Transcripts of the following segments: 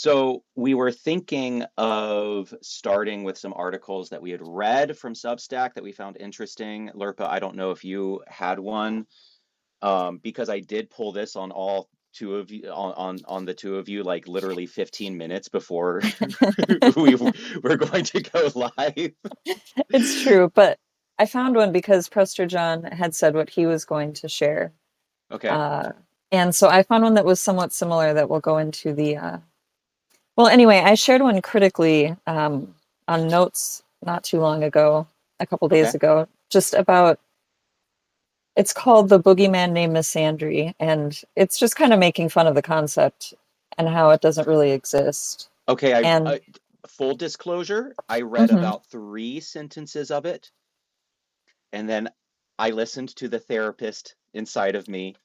So we were thinking of starting with some articles that we had read from Substack that we found interesting. Lirpa, I don't know if you had one, because I did pull this on all two of you on the two of you like literally 15 minutes before we were going to go live. It's true, but I found one because Prester John had said what he was going to share. Okay. Uh, and so I found one that was somewhat similar that will go into well, anyway, I shared one critically on notes not too long ago, a couple days Okay. ago, just about it's called The Boogeyman Named Misandry, and it's just kind of making fun of the concept and how it doesn't really exist. Okay, And full disclosure, I read mhm, about 3 sentences of it, and then I listened to the therapist inside of me.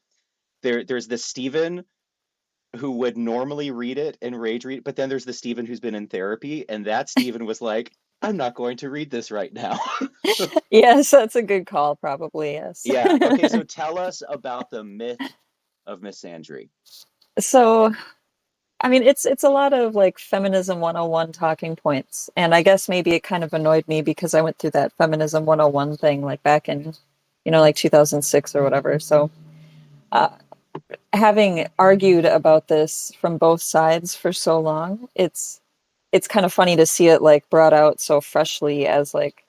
There's the Stephen who would normally read it and rage read, but then there's the Stephen who's been in therapy, and that Stephen was like, I'm not going to read this right now. yes, that's a good call, probably, yes. Yeah. Okay, so tell us about the myth of misandry. So I mean, it's a lot of like feminism 101 talking points. And I guess maybe it kind of annoyed me because I went through that feminism 101 thing like back in, like 2006 or whatever. So, uh, having argued about this from both sides for so long, it's kind of funny to see it like brought out so freshly as like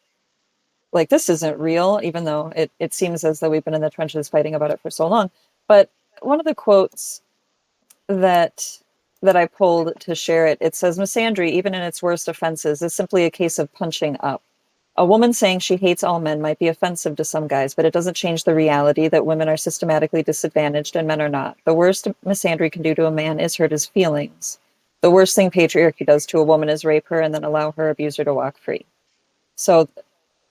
this isn't real, even though it seems as though we've been in the trenches fighting about it for so long. But one of the quotes that I pulled to share it. It says misandry, even in its worst offenses, is simply a case of punching up. A woman saying she hates all men might be offensive to some guys, but it doesn't change the reality that women are systematically disadvantaged and men are not. The worst misandry can do to a man is hurt his feelings. The worst thing patriarchy does to a woman is rape her and then allow her abuser to walk free. So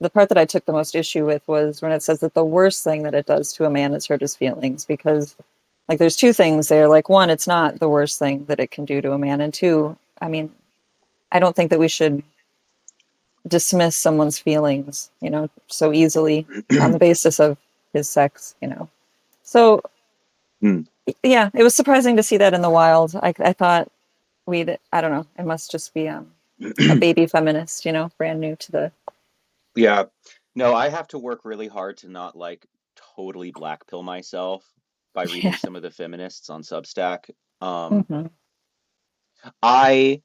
the part that I took the most issue with was when it says that the worst thing that it does to a man is hurt his feelings, because like there's two things there. Like one, it's not the worst thing that it can do to a man, and two, I mean, I don't think that we should dismiss someone's feelings, so easily on the basis of his sex. So Hmm. yeah, it was surprising to see that in the wild. I thought I don't know, it must just be a baby feminist, brand new to the Yeah. No, I have to work really hard to not like totally black pill myself by reading yeah. some of the feminists on Substack. Um, Hmm. I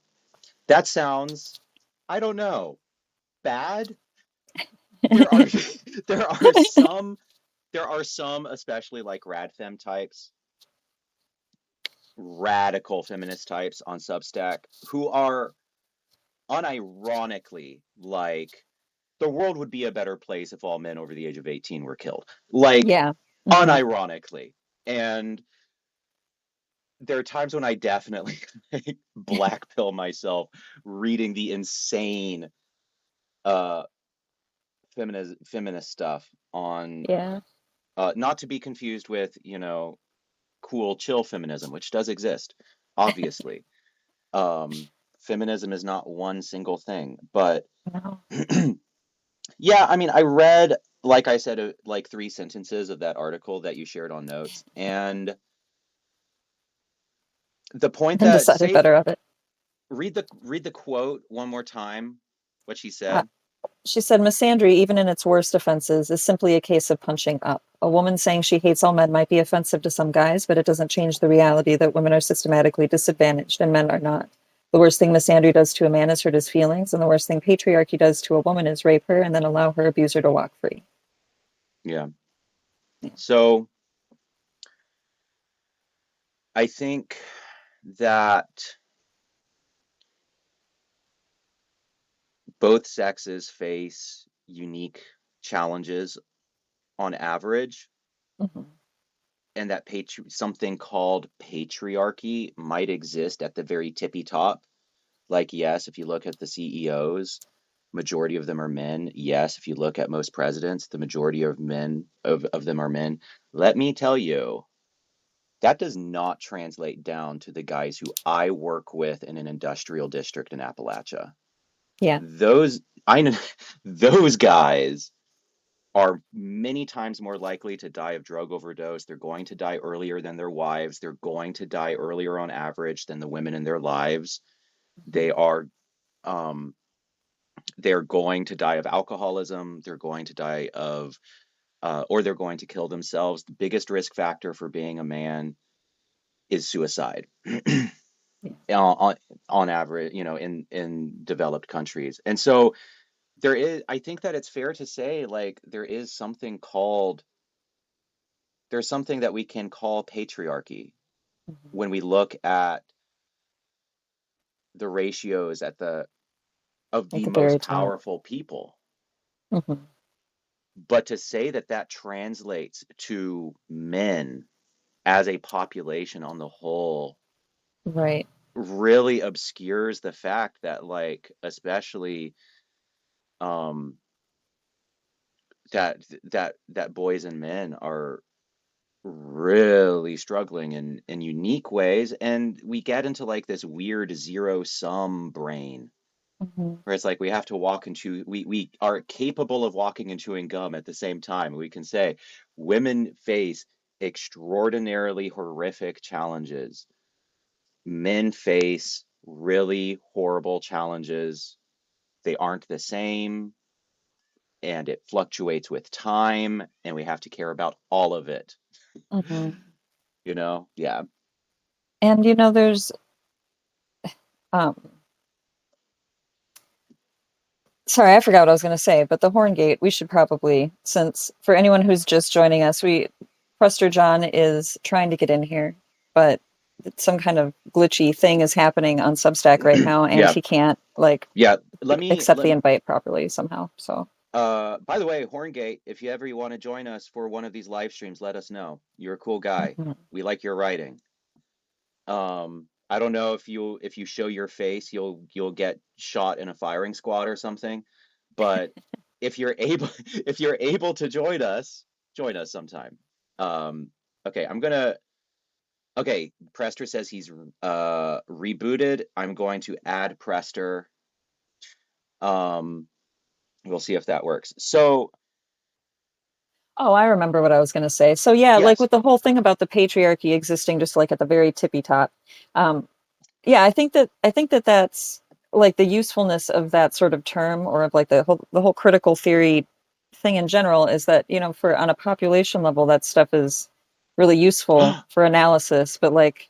that sounds, I don't know, bad. There are there are some especially like rad fem types, radical feminist types on Substack who are unironically like the world would be a better place if all men over the age of 18 were killed. Like Yeah. Hmm. unironically. And there are times when I definitely like, black pill myself reading the insane uh feminist stuff on, Yeah. not to be confused with, cool chill feminism, which does exist, obviously. Um, Feminism is not one single thing, but No. yeah, I mean, I read, like I said, like 3 sentences of that article that you shared on notes, and the point And that decided say better of it. read the quote one more time, what she Uh, said. She said, misandry, even in its worst offenses, is simply a case of punching up. A woman saying she hates all men might be offensive to some guys, but it doesn't change the reality that women are systematically disadvantaged and men are not. The worst thing misandry does to a man is hurt his feelings, and the worst thing patriarchy does to a woman is rape her and then allow her abuser to walk free. Yeah. Yeah. So I think that both sexes face unique challenges on average, Mhm. and that something called patriarchy might exist at the very tippy top. Like, yes, if you look at the CEOs, majority of them are men. Yes, if you look at most presidents, the majority of them are men. Let me tell you, that does not translate down to the guys who I work with in an industrial district in Appalachia. Yeah. Those I know those guys are many times more likely to die of drug overdose. They're going to die earlier than their wives. They're going to die earlier on average than the women in their lives. They are um, they're going to die of alcoholism. They're going to die of or they're going to kill themselves. The biggest risk factor for being a man is suicide. Yeah. on, on average, in developed countries. And so I think that it's fair to say, like, there's something that we can call patriarchy Mhm. when we look at the ratios of At the the most very top. powerful people. Hmm. But to say that that translates to men as a population on the whole Right. really obscures the fact that, like, especially um that boys and men are really struggling in unique ways, and we get into like this weird zero sum brain Hmm. where it's like we have to walk into we are capable of walking and chewing gum at the same time. We can say women face extraordinarily horrific challenges, men face really horrible challenges. They aren't the same, and it fluctuates with time, and we have to care about all of it. Hmm. Yeah. And there's um sorry, I forgot what I was going to say, but the horn gate, we should probably, since for anyone who's just joining us, Prester John is trying to get in here, but some kind of glitchy thing is happening on Substack right now, and Yeah. he can't like Yeah. Let me accept let the invite properly somehow. So, by the way, Horngate, if you ever want to join us for one of these live streams, let us know. You're a cool guy. mhm. We like your writing. I don't know if you show your face, you'll get shot in a firing squad or something. But if you're able if you're able to join us sometime. Um, okay, okay, Prester says he's rebooted. I'm going to add Prester. Um, we'll see if that works. So, Oh, I remember what I was going to say. So yeah, like yes. with the whole thing about the patriarchy existing just like at the very tippy top. Um, yeah, I think that that's like the usefulness of that sort of term, or of like the whole critical theory thing in general, is that, for on a population level, that stuff is really useful for analysis. But like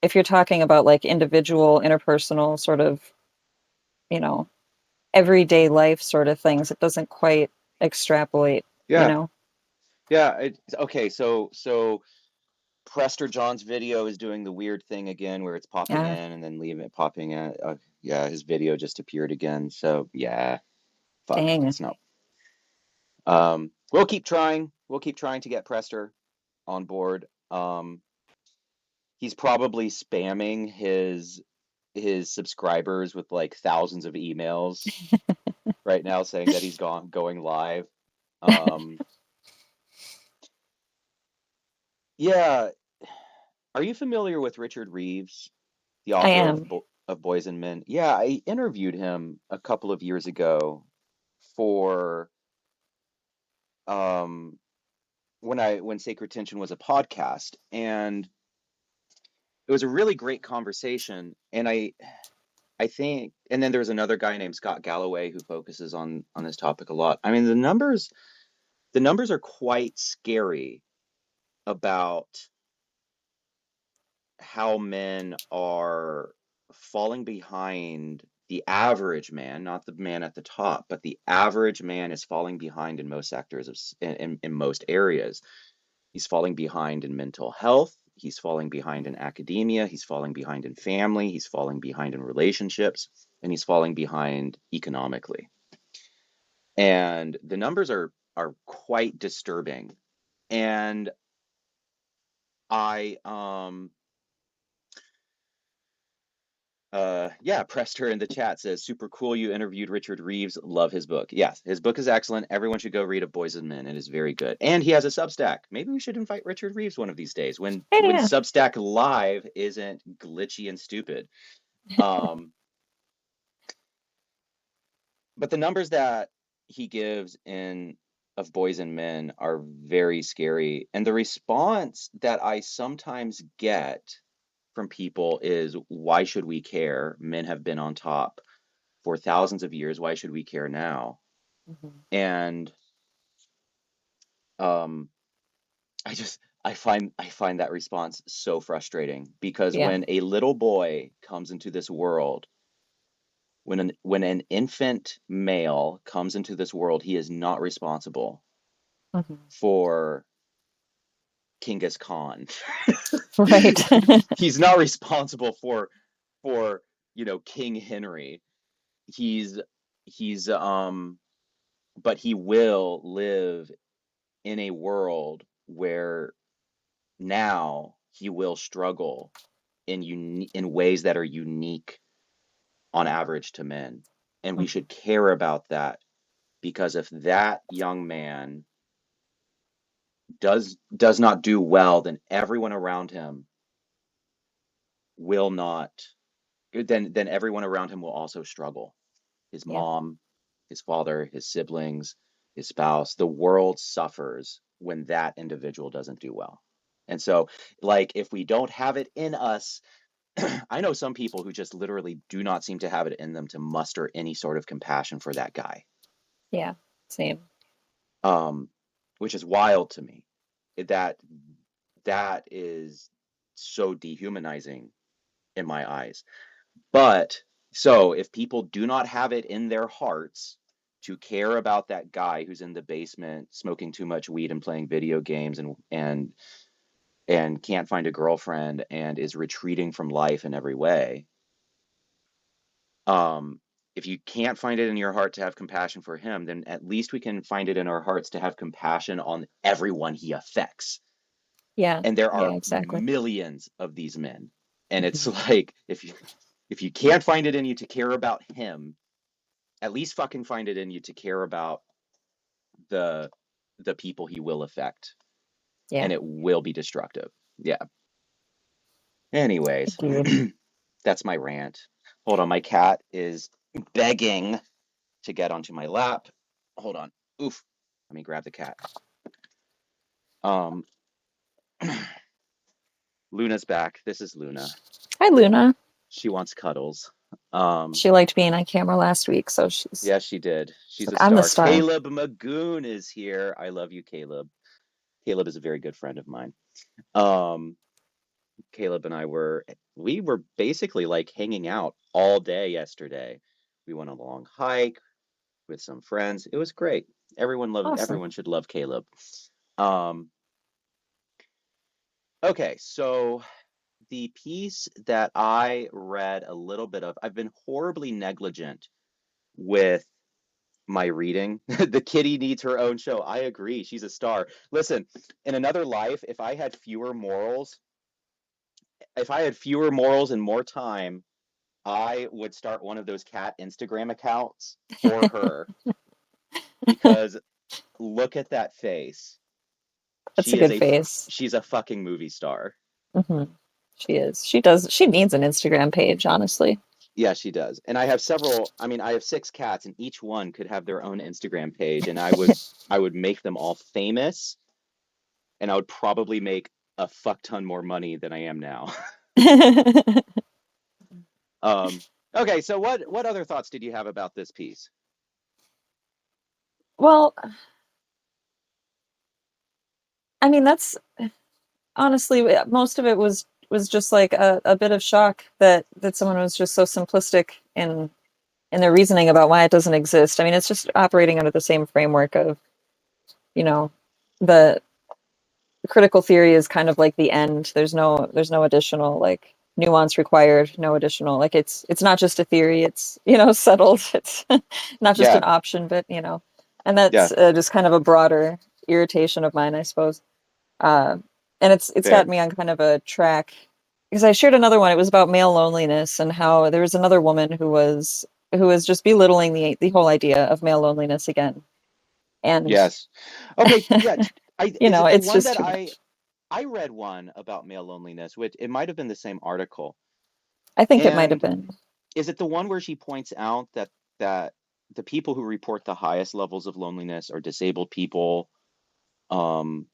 if you're talking about like individual, interpersonal sort of, you know, everyday life sort of things, it doesn't quite extrapolate, you Yeah. know. Yeah, okay, so Prester John's video is doing the weird thing again where it's popping Yeah. in and then leaving it popping in. Yeah, his video just appeared again. So, yeah, fuck, Dang. that's not. We'll keep trying. We'll keep trying to get Prester on board. He's probably spamming his subscribers with like thousands of emails right now saying that he's going live. Um, yeah, are you familiar with Richard Reeves, the I author am. of Boys and Men? Yeah, I interviewed him a couple of years ago for um when Sacred Tension was a podcast, and it was a really great conversation. And I think, and then there's another guy named Scott Galloway who focuses on this topic a lot. I mean, the numbers are quite scary about how men are falling behind. The average man, not the man at the top, but the average man is falling behind in most sectors in most areas. He's falling behind in mental health. He's falling behind in academia. He's falling behind in family. He's falling behind in relationships, and he's falling behind economically. And the numbers are quite disturbing. And I yeah, Prester in the chat says, super cool you interviewed Richard Reeves. Love his book. Yes, his book is excellent. Everyone should go read A Boys and Men. It is very good. And he has a Substack. Maybe we should invite Richard Reeves one of these days when Yeah. Substack Live isn't glitchy and stupid. Um, but the numbers that he gives in of boys and men are very scary. And the response that I sometimes get from people is, why should we care? Men have been on top for thousands of years. Why should we care now? Mhm. And um, I find that response so frustrating because Yeah. when a little boy comes into this world, when an infant male comes into this world, he is not responsible Mhm. for Genghis Khan. Right. He's not responsible for King Henry. He's he's but he will live in a world where now he will struggle in ways that are unique on average to men. And we Mhm. should care about that, because if that young man does not do well, then everyone around him will not then everyone around him will also struggle. His Yeah. mom, his father, his siblings, his spouse, the world suffers when that individual doesn't do well. And so, like, if we don't have it in us, I know some people who just literally do not seem to have it in them to muster any sort of compassion for that guy, Yeah. Same. um, which is wild to me. That that is so dehumanizing in my eyes. But so if people do not have it in their hearts to care about that guy who's in the basement smoking too much weed and playing video games and can't find a girlfriend and is retreating from life in every way, um, if you can't find it in your heart to have compassion for him, then at least we can find it in our hearts to have compassion on everyone he affects. Yeah. And there Yeah, are exactly. millions of these men. And it's Mhm. like, if you can't find it in you to care about him, at least fucking find it in you to care about the the people he will affect, Yeah. and it will be destructive. Yeah. Anyways, Agreed. that's my rant. Hold on, my cat is begging to get onto my lap. Hold on. Oof. Let me grab the cat. Um Luna's back. This is Luna. Hi, Luna. She wants cuddles. Um She liked being on camera last week, so she's yes, she did. She's like, a I'm the star. star. Caleb Magoon is here. I love you, Caleb. Caleb is a very good friend of mine. Um Caleb and we were basically like hanging out all day yesterday. We went on a long hike with some friends. It was great. Everyone Awesome. should love Caleb. Um, okay, so the piece that I read a little bit of, I've been horribly negligent with my reading. The kitty needs her own show. I agree. She's a star. Listen, in another life, if I had fewer morals and more time, I would start one of those cat Instagram accounts for her, because look at that face. That's a She is good a face. she's a fucking movie star. Hmm. She is. She does. She needs an Instagram page, honestly. Yeah, she does. And I have six cats, and each one could have their own Instagram page, and I would make them all famous, and I would probably make a fuck ton more money than I am now. Um, okay, so what other thoughts did you have about this piece? Well, I mean, that's honestly most of it was just like a bit of shock that someone was just so simplistic in their reasoning about why it doesn't exist. I mean, it's just operating under the same framework of, you know, the critical theory is kind of like the end. There's no additional like nuance required, no additional like it's not just a theory, it's, settled. It's not just Yeah, an option, but and yeah, that's just kind of a broader irritation of mine, I suppose. Uh, and it's got fair. me on kind of a track because I shared another one. It was about male loneliness and how there was another woman who was just belittling the whole idea of male loneliness again. And Yes. Okay, yeah. Is it the it's one just that too I much. I read one about male loneliness, which it might have been the same article. I think it might have And been. is it the one where she points out that the people who report the highest levels of loneliness are disabled people. Um,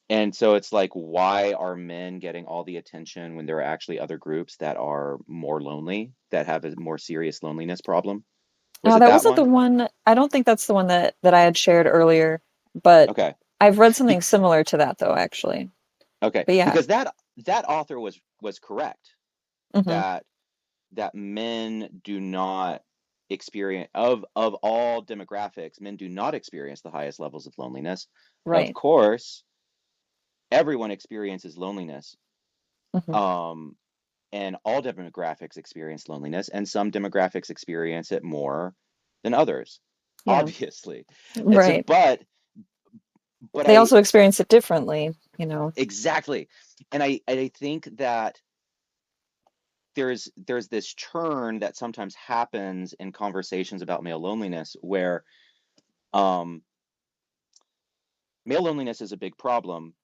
and so it's like, why are men getting all the attention when there are actually other groups that are more lonely, that have a more serious loneliness problem? Was it That that wasn't the one? one. I don't think that's the one that I had shared earlier, but Okay. I've read something Be similar to that though, actually. okay. But yeah. Because that author was correct Hmm. that men do not experience, of all demographics, men do not experience the highest levels of loneliness. Of Right. course, everyone experiences loneliness. Hmm. Um, and all demographics experience loneliness, and some demographics experience it more than others, Yeah. obviously. It's a Right. but They I also experience it differently. exactly, and I think that there's this churn that sometimes happens in conversations about male loneliness where um male loneliness is a big problem.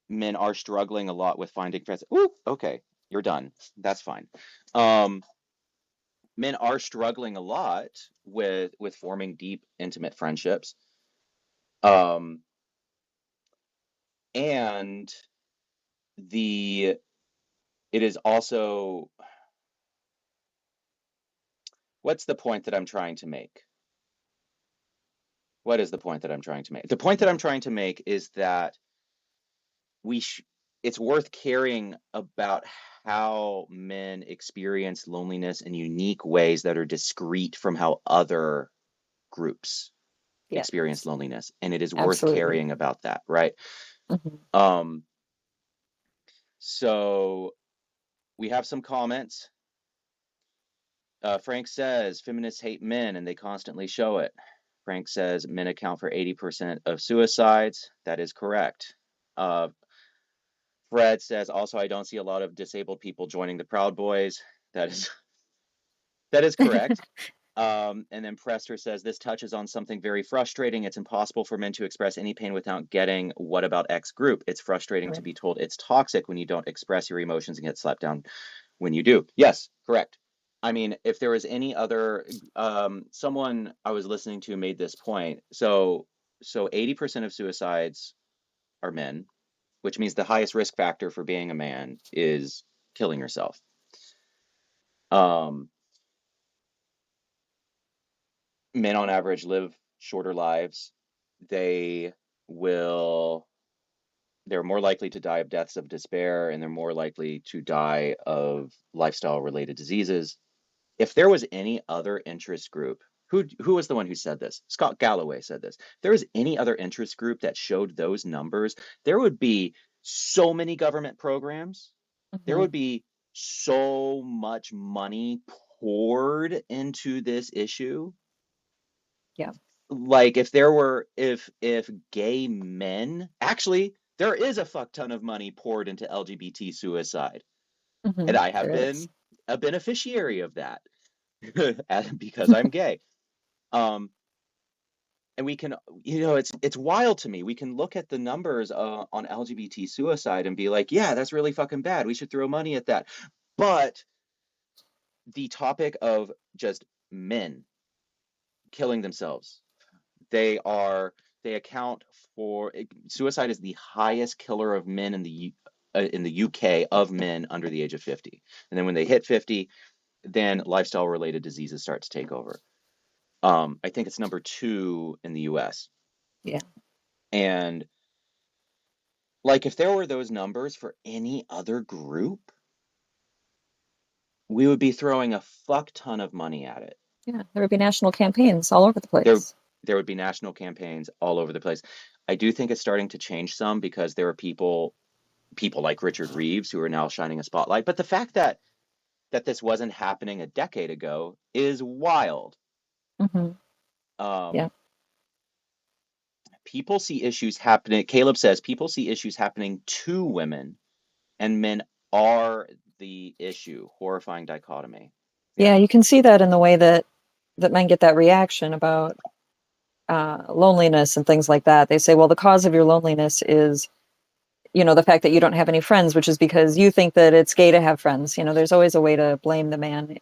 Men are struggling a lot with finding friends. Ooh, okay, you're done. That's fine. Um, Men are struggling a lot with forming deep, intimate friendships. Um, and the it is also, what's the point that I'm trying to make? What is the point that I'm trying to make? The point that I'm trying to make is that we sh it's worth caring about how men experience loneliness in unique ways that are discrete from how other groups Yeah. experience loneliness, and it is worth Absolutely. caring about that, right? Hmm. Um, so we have some comments. Frank says feminists hate men and they constantly show it. Frank says men account for 80% of suicides. That is correct. Uh, Fred says also I don't see a lot of disabled people joining the Proud Boys. That is that is correct. And then Prester says this touches on something very frustrating. It's impossible for men to express any pain without getting what about X group. It's frustrating to Right. be told it's toxic when you don't express your emotions and get slapped down when you do. Yes, correct. I mean, if there was any other, someone I was listening to made this point. So 80% of suicides are men, which means the highest risk factor for being a man is killing yourself. Um, Men on average live shorter lives. They will, they're more likely to die of deaths of despair, and they're more likely to die of lifestyle related diseases. If there was any other interest group, who was the one who said this? Scott Galloway said this. If there was any other interest group that showed those numbers, there would be so many government programs. There Hmm. would be so much money poured into this issue. Yeah. Like if there were, if gay men, actually there is a fuck ton of money poured into LGBT suicide, Hmm. and I have There is. been a beneficiary of that because I'm gay. Um, and we can, it's wild to me. We can look at the numbers on LGBT suicide and be like, yeah, that's really fucking bad. We should throw money at that. But the topic of just men killing themselves, they are they account for, suicide is the highest killer of men in the UK of men under the age of 50. And then when they hit 50, then lifestyle related diseases start to take over. I think it's number two in the US. Yeah. And like if there were those numbers for any other group, we would be throwing a fuck ton of money at it. Yeah. There would be national campaigns all over the There place. there would be national campaigns all over the place. I do think it's starting to change some because there are people like Richard Reeves who are now shining a spotlight. But the fact that this wasn't happening a decade ago is wild. Hmm. Yeah. Um, People see issues happening. Caleb says people see issues happening to women, and men are the issue. Horrifying dichotomy. Yeah. Yeah. You can see that in the way that men get that reaction about loneliness and things like that. They say, well, the cause of your loneliness is, the fact that you don't have any friends, which is because you think that it's gay to have friends. There's always a way to blame the man,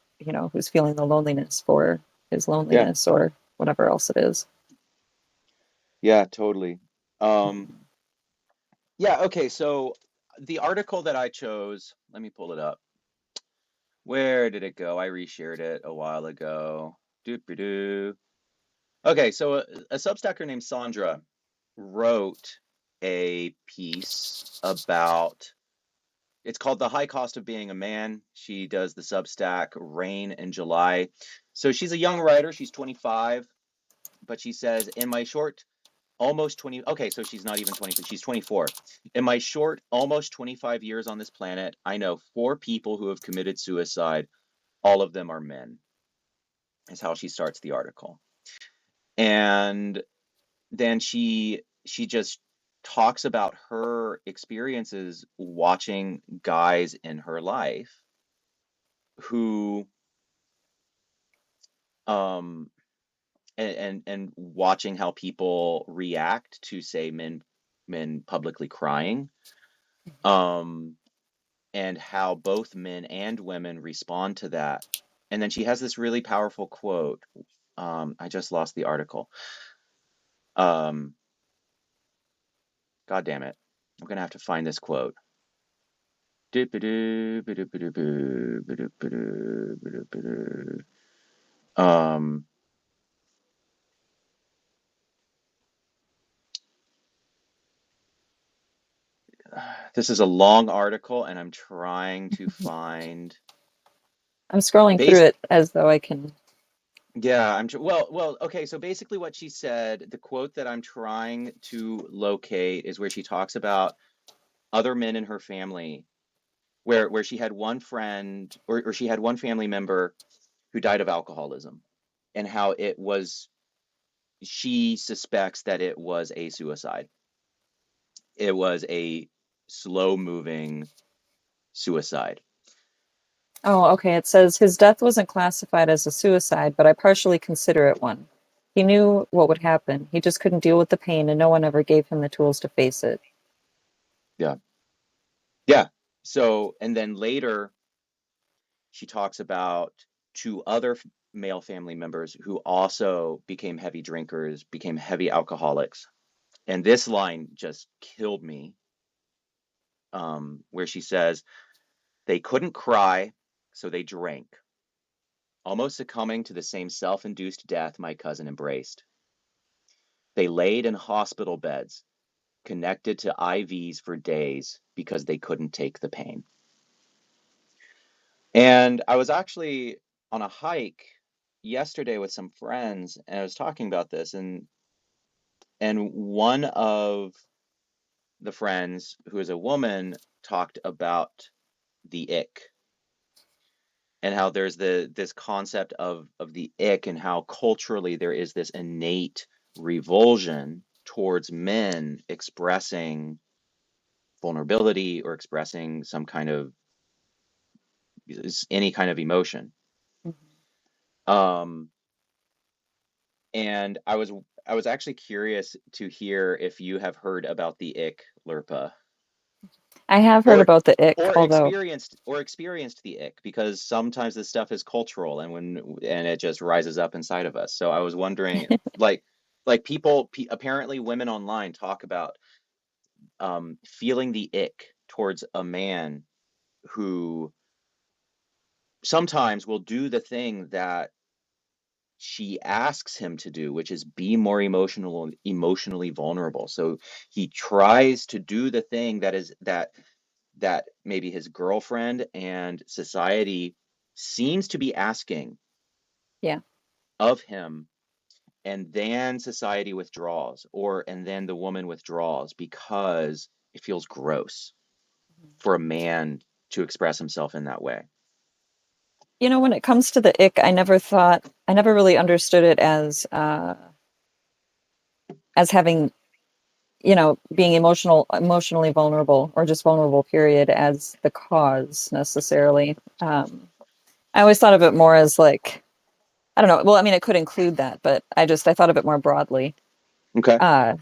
who's feeling the loneliness for. his Yeah. loneliness or whatever else it is. Yeah, totally. Um, yeah, okay, so the article that I chose, let me pull it up. Where did it go? I reshared it a while ago. Doo-ba-doo. Okay, so a Substacker named Sandra wrote a piece about, it's called The High Cost of Being a Man. She does the Substack Rain in July. So she's a young writer, she's 25, but she says, in my short almost 20, okay, so she's not even 20, but she's 24. In my short almost 25 years on this planet, I know 4 people who have committed suicide. All of them are men, is how she starts the article. And then she just talks about her experiences watching guys in her life who um and watching how people react to, say, men publicly crying, um and how both men and women respond to that. And then she has this really powerful quote. I just lost the article. um God damn it, I'm gonna have to find this quote. Um, this is a long article, and I'm trying to find I'm scrolling through base. it as though I can. Yeah, well. Okay, so basically, what she said, the quote that I'm trying to locate, is where she talks about other men in her family, where she had one friend, or she had one family member who died of alcoholism, and how it was, she suspects that it was a suicide. It was a slow moving suicide. Oh, okay. It says his death wasn't classified as a suicide, but I partially consider it one. He knew what would happen. He just couldn't deal with the pain, and no one ever gave him the tools to face it. Yeah. Yeah. So, and then later she talks about 2 other male family members who also became heavy drinkers, became heavy alcoholics. And this line just killed me, where she says, they couldn't cry, so they drank, almost succumbing to the same self induced death my cousin embraced. They laid in hospital beds, connected to IVs for days because they couldn't take the pain. And I was actually on a hike yesterday with some friends, and I was talking about this, and one of the friends, who is a woman, talked about the ick, and how there's this concept of the ick, and how culturally there is this innate revulsion towards men expressing vulnerability or expressing some kind of, any kind of emotion. Um, and I was actually curious to hear if you have heard about the ick, Lirpa, I have heard or about the ick, or although experienced the ick, because sometimes this stuff is cultural, and it just rises up inside of us. So I was wondering, like people, apparently women online talk about feeling the ick towards a man who sometimes will do the thing that she asks him to do, which is be more emotionally vulnerable. So he tries to do the thing that maybe his girlfriend and society seems to be asking yeah. of him, and then society withdraws, and then the woman withdraws because it feels gross for a man to express himself in that way. You know, when it comes to the ick, I never really understood it as having, being emotionally vulnerable or just vulnerable, period, as the cause necessarily. I always thought of it more as like, I don't know. Well, I mean, it could include that, but I thought of it more broadly. Okay. Uh,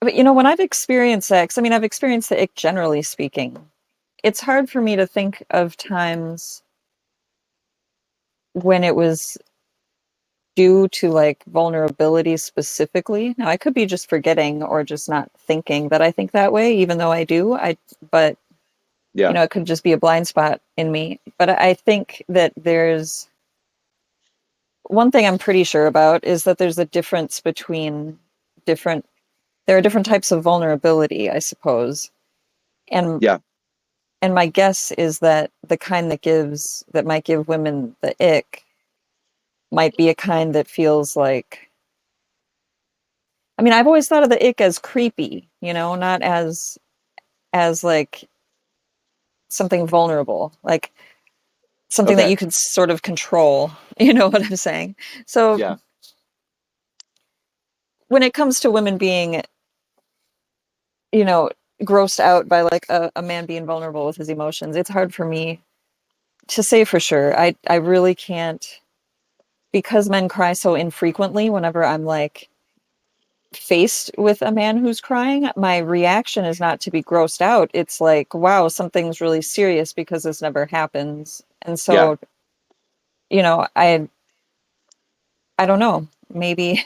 but when I've experienced that, 'cause I mean, I've experienced the ick generally speaking. It's hard for me to think of times when it was due to like vulnerability specifically. Now I could be just forgetting or just not thinking that I think that way, even though I do. But Yeah. it could just be a blind spot in me. But I think that there's one thing I'm pretty sure about is that there's a difference between different, there are different types of vulnerability, I suppose. And Yeah. and my guess is that the kind that might give women the ick might be a kind that feels like, I mean, I've always thought of the ick as creepy, not as like something vulnerable, like something that Okay. you could sort of control. You know what I'm saying? So Yeah. when it comes to women being, you know, grossed out by like a man being vulnerable with his emotions, it's hard for me to say for sure. I really can't, because men cry so infrequently. Whenever I'm like faced with a man who's crying, my reaction is not to be grossed out. It's like, wow, something's really serious because this never happens. And Yeah. so, I don't know. Maybe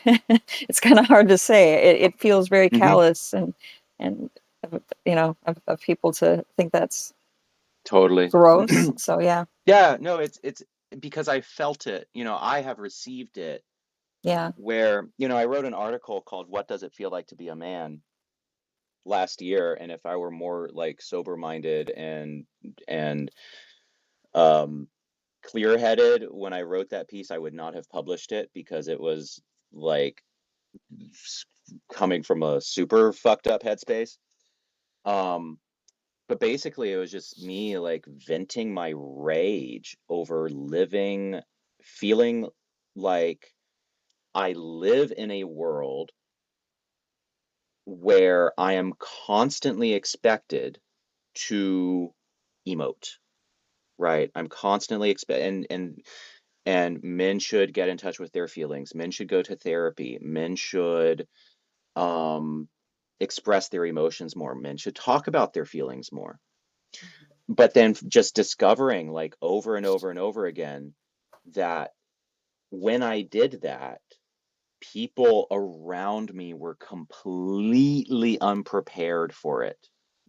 it's kind of hard to say. It feels very Hmm. callous and of people to think that's Totally. gross. So yeah, Yeah, no, it's because I felt it. I have received it yeah. where, I wrote an article called "What Does It Feel Like to Be a Man" last year, and if I were more like sober-minded and um clear-headed when I wrote that piece, I would not have published it because it was like s- coming from a super fucked up headspace. Um, but basically it was just me like venting my rage over feeling like I live in a world where I am constantly expected to emote, right? I'm constantly and men should get in touch with their feelings. Men should go to therapy. Men should um express their emotions more. Men should talk about their feelings more. But then just discovering like over and over and over again that when I did that, people around me were completely unprepared for it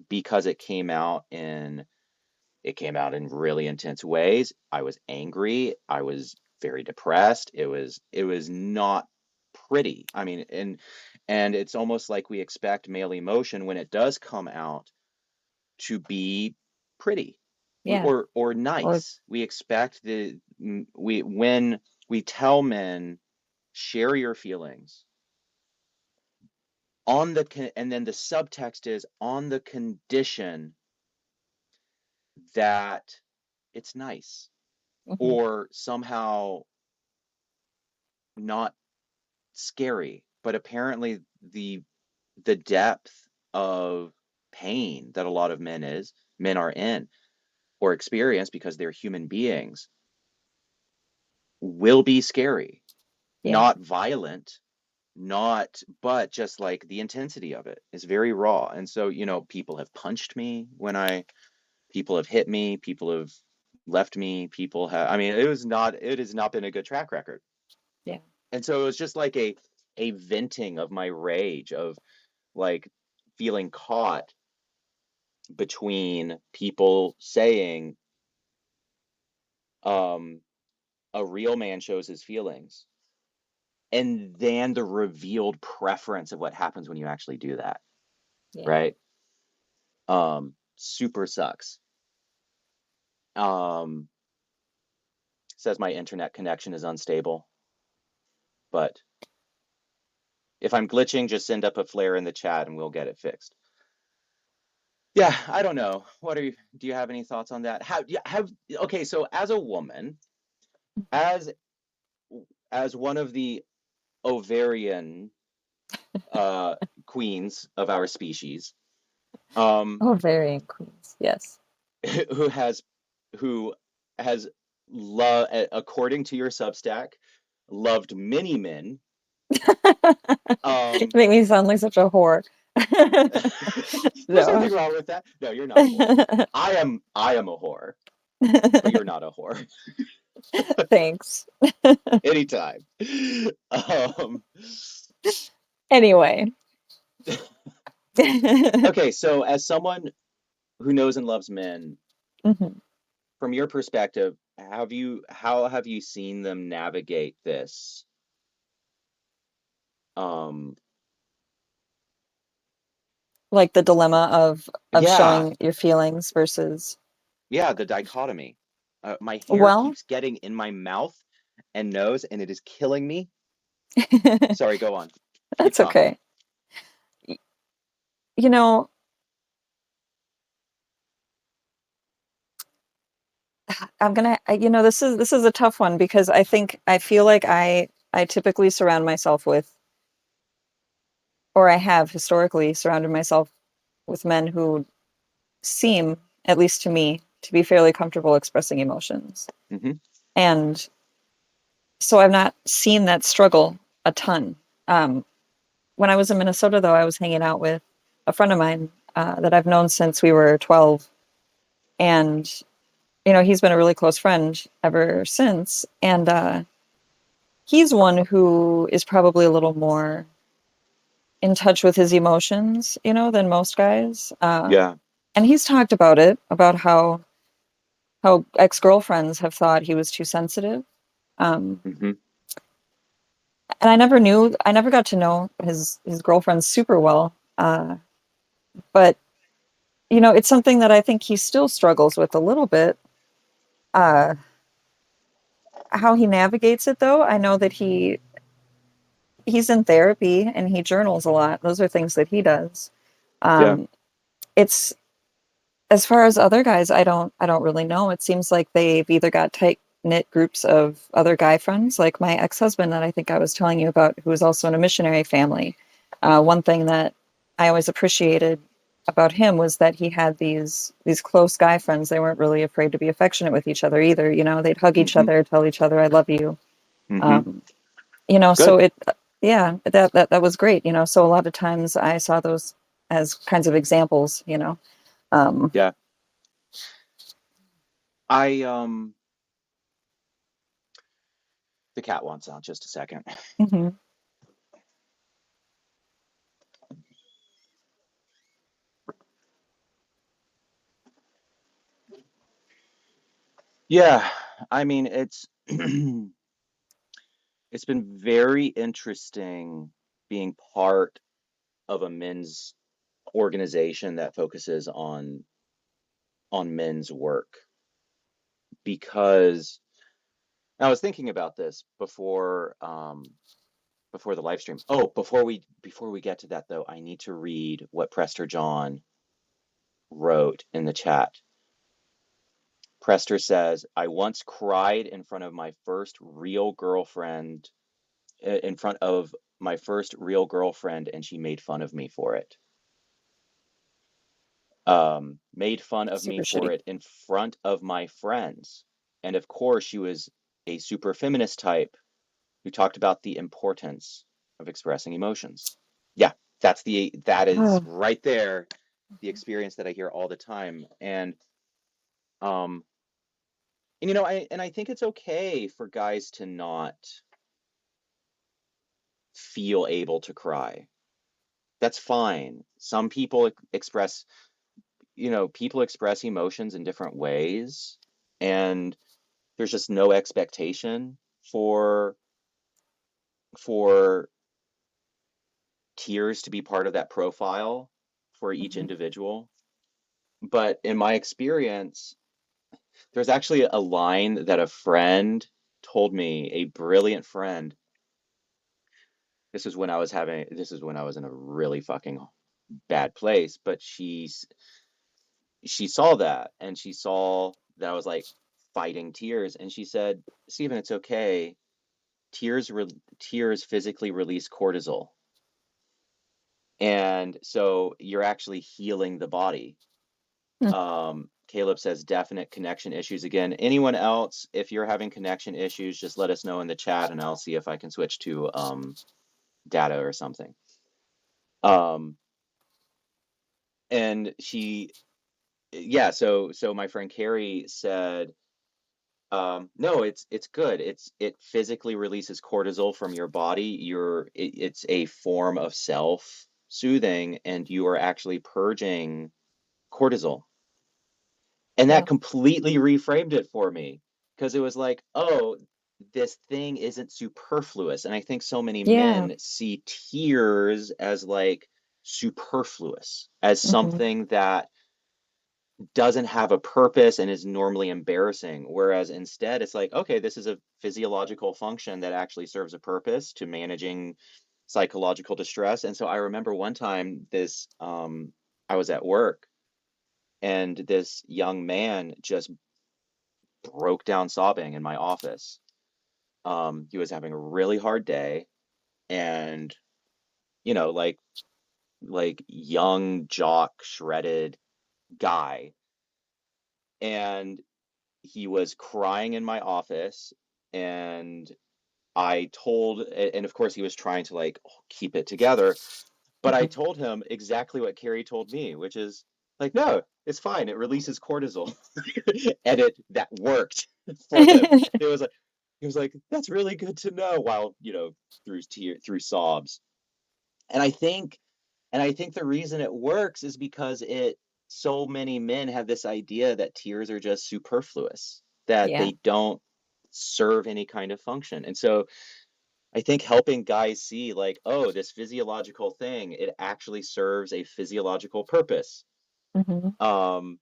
because it came out in really intense ways. I was angry, I was very depressed. It was not pretty. I mean, and it's almost like we expect male emotion when it does come out to be pretty Yeah. or Or nice. We expect we when we tell men share your feelings and then the subtext is on the condition that it's nice mhm, or somehow not scary, but apparently the depth of pain that a lot of men are in or experience because they're human beings will be scary, yeah. not violent, not but just like the intensity of it is very raw. And so, people have punched me people have hit me, people have left me, people have I mean, it has not been a good track record. Yeah. And so it was just like a venting of my rage of like feeling caught between people saying um a real man shows his feelings and then the revealed preference of what happens when you actually do that, Yeah. right? Super sucks. um Says my internet connection is unstable, but if I'm glitching, just send up a flare in the chat and we'll get it fixed. Yeah, I don't know. Do you have any thoughts on that? How yeah, have Okay, so as a woman, as one of the ovarian uh queens of our species, um Oh, varying queens. Yes. who has who has according to your Substack, loved many men. You um make me sound like such a whore. there's No. nothing wrong with that. No, you're not a whore. I am a whore, but you're not a whore. Thanks. Anytime. Um, Anyway. okay, so as someone who knows and loves men, Mhm. from your perspective, how have you seen them navigate this? Um, Like the dilemma of yeah, showing your feelings versus, yeah, the dichotomy. My hair well, keeps getting in my mouth and nose, and it is killing me. Sorry, go on. Keep that's talking. okay. Y- You know, this is a tough one because I feel like I typically surround myself with, or I have historically surrounded myself with men who seem, at least to me, to be fairly comfortable expressing emotions. Hmm. And so I've not seen that struggle a ton. Um, when I was in Minnesota, though, I was hanging out with a friend of mine that I've known since we were 12. And, he's been a really close friend ever since. And he's one who is probably a little more in touch with his emotions, than most guys. Yeah. And he's talked about it, about how ex-girlfriends have thought he was too sensitive. Um, Hmm. and I never got to know his girlfriends super well. But it's something that I think he still struggles with a little bit. Uh, how he navigates it, though, I know that he's in therapy and he journals a lot. Those are things that he does. Yeah. Um, it's as far as other guys, I don't really know. It seems like they've either got tight knit groups of other guy friends, like my ex husband that I think I was telling you about, who was also in a missionary family. One thing that I always appreciated about him was that he had these close guy friends. They weren't really afraid to be affectionate with each other either. They'd hug each Hmm. other, tell each other "I love you." Hmm. Um, so Good. yeah, that was great. So a lot of times I saw those as kinds of examples. Um, Yeah. I the cat wants out just a second. mhm. Yeah, I mean it's been very interesting being part of a men's organization that focuses on men's work because I was thinking about this before the live stream. Oh, before we get to that though, I need to read what Prester John wrote in the chat. Prester says, "I once cried in front of my first real girlfriend, in front of my first real girlfriend, and she made fun of me for it. Made fun of me Super for shitty. it in front of my friends. And of course, she was a super feminist type who talked about the importance of expressing emotions." Yeah, that is Oh, right there, the experience that I hear all the time. Um, and I think it's okay for guys to not feel able to cry. That's fine. Some people express, people express emotions in different ways, and there's just no expectation for for tears to be part of that profile for each mhm. individual. But in my experience, there's actually a line that a friend told me, a brilliant friend. This is when I was in a really fucking bad place, but she saw that and she saw that I was like fighting tears, and she said, "Stephen, it's okay. Tears physically release cortisol. And so you're actually healing the body." Hmm. Caleb says definite connection issues again. Anyone else, if you're having connection issues, just let us know in the chat and I'll see if I can switch to data or something. Um, and she, yeah, so my friend Carrie said, No, it's good. It physically releases cortisol from your body. It's a form of self-soothing, and you are actually purging cortisol. And Yeah. that completely reframed it for me because it was like, oh, this thing isn't superfluous. And I think so many Yeah. men see tears as like superfluous, as Hmm. something that doesn't have a purpose and is normally embarrassing. Whereas instead, it's like, okay, this is a physiological function that actually serves a purpose to managing psychological distress. And so I remember one time I was at work and this young man just broke down sobbing in my office. He was having a really hard day and, you know, like young jock shredded guy. And he was crying in my office and and of course he was trying to like keep it together, but I Hmm. told him exactly what Carrie told me, which is like, no, it's fine. It releases cortisol. And that worked for him. It was like he was like, that's really good to know while, through sobs. And I think the reason it works is because it so many men have this idea that tears are just superfluous, that Yeah. they don't serve any kind of function. And so I think helping guys see like, oh, this physiological thing, it actually serves a physiological purpose. Hmm. Um,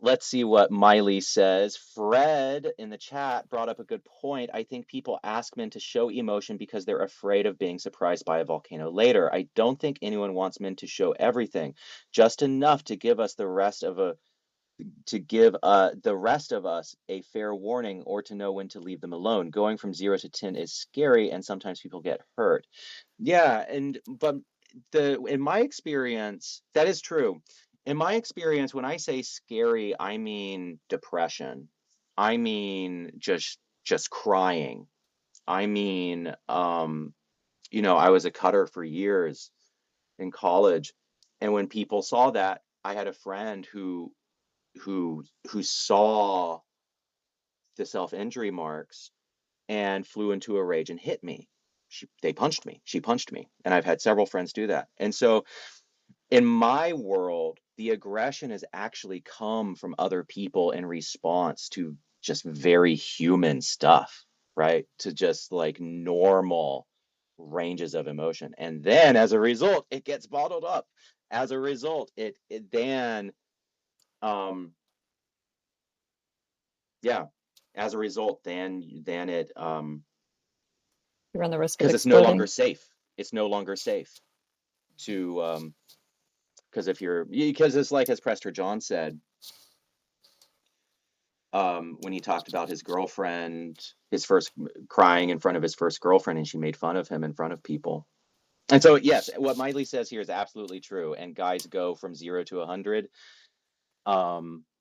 let's see what Miley says. Fred in the chat brought up a good point. I think people ask men to show emotion because they're afraid of being surprised by a volcano later. I don't think anyone wants men to show everything, just enough to give us the rest of a to give the rest of us a fair warning or to know when to leave them alone. Going from 0 to 10 is scary, and sometimes people get hurt. Yeah, and but the in my experience, that is true. In my experience, when I say scary, I mean depression. I mean just crying. I mean, I was a cutter for years in college, and when people saw that, I had a friend who saw the self-injury marks and flew into a rage and hit me. They punched me. She punched me. And I've had several friends do that. And so in my world, the aggression has actually come from other people in response to just very human stuff, right? To just like normal ranges of emotion. And then as a result, it gets bottled up. As a result, it then um yeah, as a result, then it You run the risk of because it's no longer exploding. safe. It's no longer safe to because if you're because it's like as Prester John said when he talked about his girlfriend, his first crying in front of his first girlfriend, and she made fun of him in front of people. And so yes, what Miley says here is absolutely true. And guys go from 0 to 100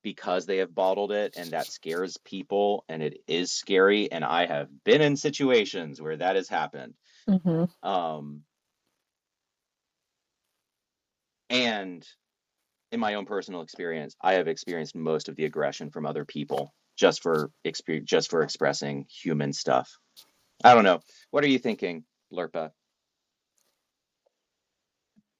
because they have bottled it, and that scares people, and it is scary. And I have been in situations where that has happened. Hmm. Um, and in my own personal experience, I have experienced most of the aggression from other people just for expressing human stuff. I don't know. What are you thinking, Lirpa?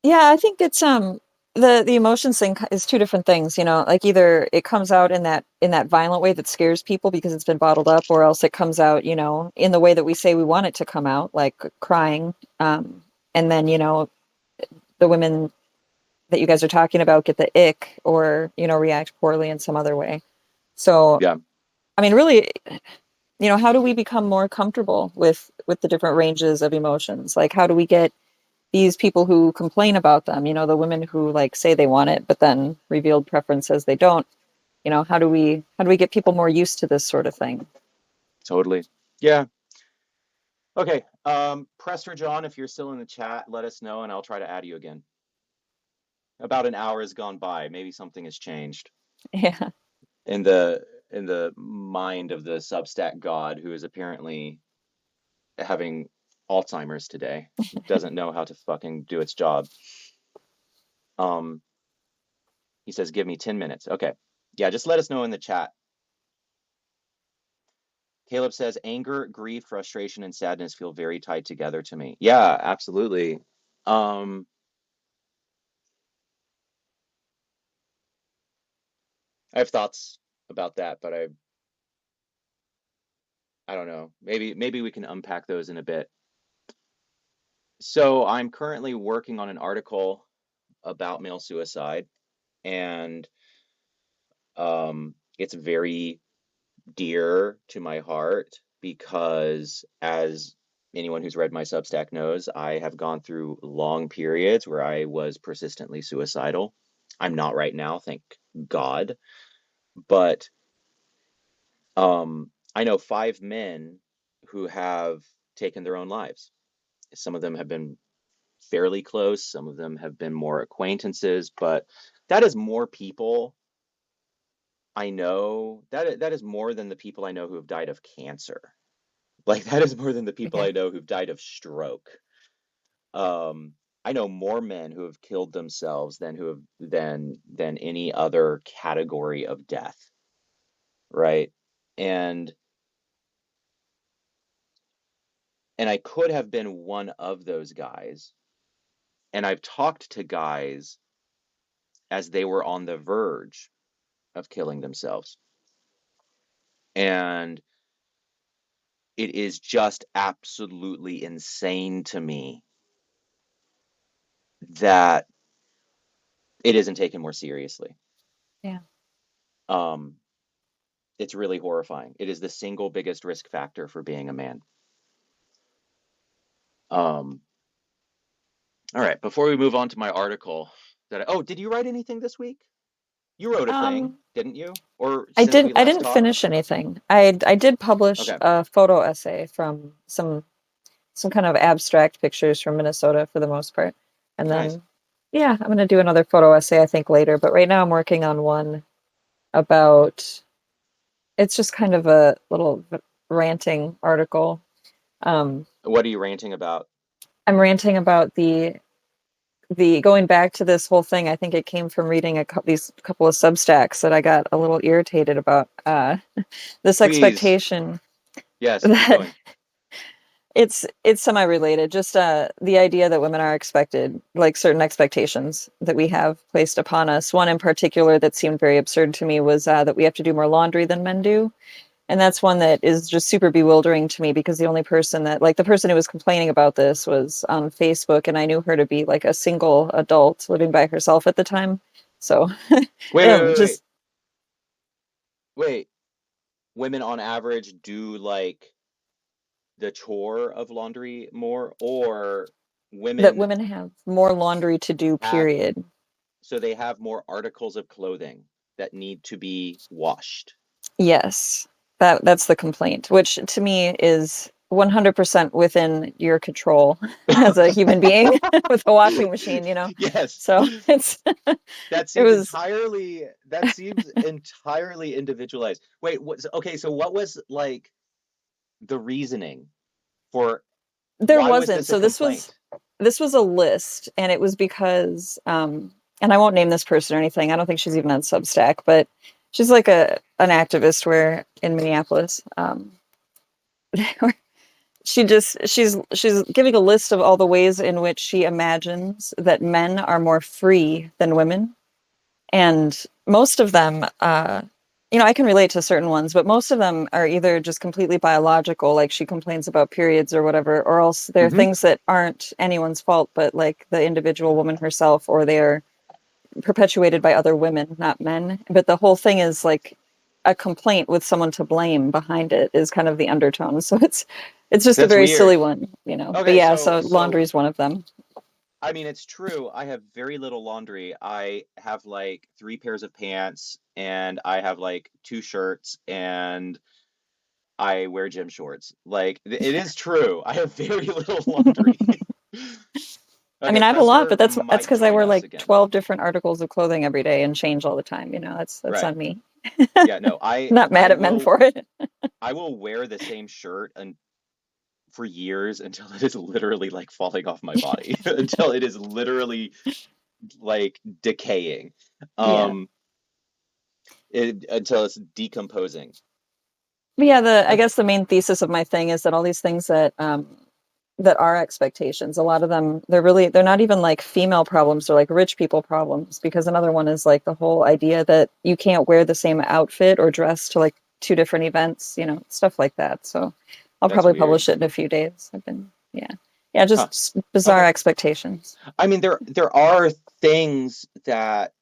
Yeah, I think it's the emotions thing is two different things, like either it comes out in that violent way that scares people because it's been bottled up, or else it comes out, in the way that we say we want it to come out, like crying. And then, the women that you guys are talking about get the ick or, react poorly in some other way. So, Yeah, I mean, really, how do we become more comfortable with the different ranges of emotions? Like, how do we get these people who complain about them, the women who like say they want it, but then revealed preference says they don't, how do we get people more used to this sort of thing? totally. Yeah. Okay. Prester John, if you're still in the chat, let us know and I'll try to add you again. About an hour has gone by. Maybe something has changed Yeah. in the mind of the Substack god who is apparently having Alzheimer's today. Doesn't know how to fucking do its job. Um, he says, give me 10 minutes. Okay. Yeah, just let us know in the chat. Caleb says anger, grief, frustration, and sadness feel very tied together to me. Yeah, absolutely. Um, I have thoughts about that, but I don't know. Maybe we can unpack those in a bit. So I'm currently working on an article about male suicide, and it's very dear to my heart because, as anyone who's read my Substack knows, I have gone through long periods where I was persistently suicidal. I'm not right now, thank God. But I know 5 men who have taken their own lives. Some of them have been fairly close, some of them have been more acquaintances, but that is more people I know. That is more than the people I know who have died of cancer. Like that is more than the people Yeah. I know who've died of stroke. I know more men who have killed themselves than who have than any other category of death, right? And and I could have been one of those guys. And I've talked to guys as they were on the verge of killing themselves. And it is just absolutely insane to me that it isn't taken more seriously. Yeah. Um, it's really horrifying. It is the single biggest risk factor for being a man. Um, all right, before we move on to my article, oh, did you write anything this week? You wrote a thing, Um, didn't you? Or I since didn't we I last didn't talked? finish anything. I did publish Okay, a photo essay from some kind of abstract pictures from Minnesota for the most part. And nice. then yeah, I'm gonna do another photo essay I think later, but right now I'm working on one about it's just kind of a little ranting article. Um, What are you ranting about? I'm ranting about the going back to this whole thing. I think it came from reading these couple of Substacks that I got a little irritated about. This Please. expectation Yes, keep that going. it's semi-related. Just the idea that women are expected, like certain expectations that we have placed upon us. One in particular that seemed very absurd to me was that we have to do more laundry than men do. And that's one that is just super bewildering to me because the only person that, like, the person who was complaining about this was on Facebook, and I knew her to be like a single adult living by herself at the time. So, Wait, wait, wait, wait. just Wait, women on average do like the chore of laundry more, or that women women have more laundry to do, have, period. so they have more articles of clothing that need to be washed. Yes, that's the complaint, which to me is 100% within your control as a human being with a washing machine, you know? Yes. So it's, That it seems was, entirely individualized. Wait, okay, so what was like the reasoning for there why was wasn't. this a So complaint? this was a list, and it was because, and I won't name this person or anything. I don't think she's even on Substack, but she's like an activist where in Minneapolis. She's giving a list of all the ways in which she imagines that men are more free than women, and most of them, I can relate to certain ones, but most of them are either just completely biological, like she complains about periods or whatever, or else they're Mm-hmm. things that aren't anyone's fault, but like the individual woman herself, or they're perpetuated by other women, not men. But the whole thing is like a complaint with someone to blame behind it is kind of the undertone. So it's just a That's very silly weird. one, you know. But Okay, yeah, so so laundry is one of them. I mean, it's true. I have very little laundry. I have like 3 pairs of pants and I have like 2 shirts and I wear gym shorts. Like it is true. I have very little laundry. I Okay, mean, I have a lot, Prester but that's might because I join wear us like again. 12 different articles of clothing every day and change all the time. That's Right. on me. Yeah, no, Not mad at men for it. I will wear the same shirt and for years until it is literally like falling off my body, until it is literally like decaying. Yeah. Um until it's decomposing. But yeah, I Uh, guess the main thesis of my thing is that all these things that are expectations, a lot of them they're not even like female problems, they're like rich people problems. Because another one is like the whole idea that you can't wear the same outfit or dress to like two different events, stuff like that. So I'll that's probably weird. publish it in a few days. Yeah, Huh. just bizarre Okay. expectations. I mean, there are things that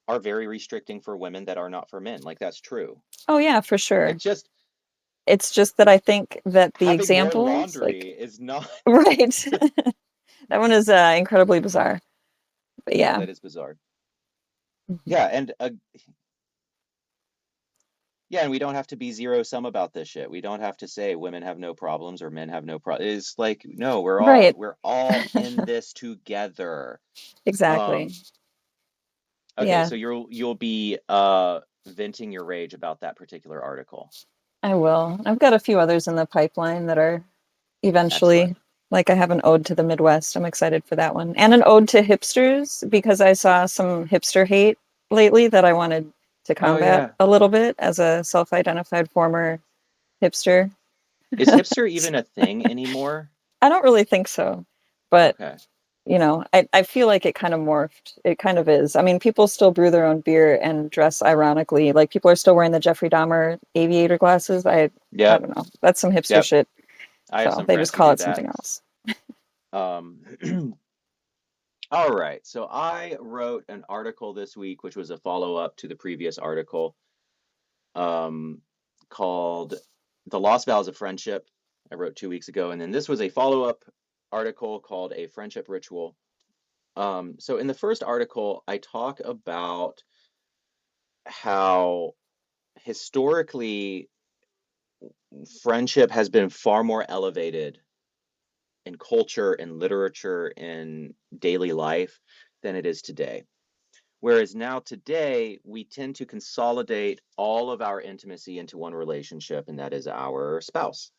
are very restricting for women that are not for men. Like that's true. Oh yeah, for sure. It's just It's just that I think that the having more examples, laundry like, is not. right, that one is incredibly bizarre. But Yeah, yeah. that is bizarre. Mhm. Yeah, and yeah, and we don't have to be zero sum about this shit. We don't have to say women have no problems or men have no problems. It's like no, Right. we're all in this together. Exactly. Um, okay, Yeah, so you'll be venting your rage about that particular article. I will. I've got a few others in the pipeline that are Excellent. eventually, like I have an ode to the Midwest. I'm excited for that one. And an ode to hipsters because I saw some hipster hate lately that I wanted to Oh combat yeah. a little bit as a self-identified former hipster. Is hipster even a thing anymore? I don't really think so, but Okay. I feel like it kind of morphed. It kind of is. I mean, people still brew their own beer and dress ironically. Like people are still wearing the Jeffrey Dahmer aviator glasses. I Yep. don't know. That's some hipster Yep. shit. I have So some they friends just who call do it that. something else. Um, all right. So I wrote an article this week, which was a follow-up to the previous article, um, called "The Lost Vows of Friendship." I wrote 2 weeks ago, and then this was a follow-up article called "A Friendship Ritual." So in the first article, I talk about how historically friendship has been far more elevated in culture and literature in daily life than it is today. Whereas now, today, we tend to consolidate all of our intimacy into one relationship, and that is our spouse.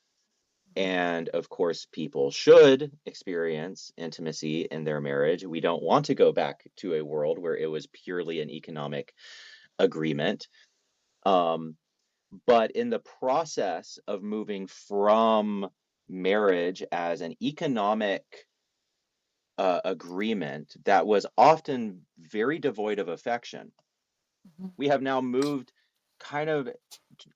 And of course, people should experience intimacy in their marriage. We don't want to go back to a world where it was purely an economic agreement. Um, but in the process of moving from marriage as an economic agreement that was often very devoid of affection, we have now moved kind of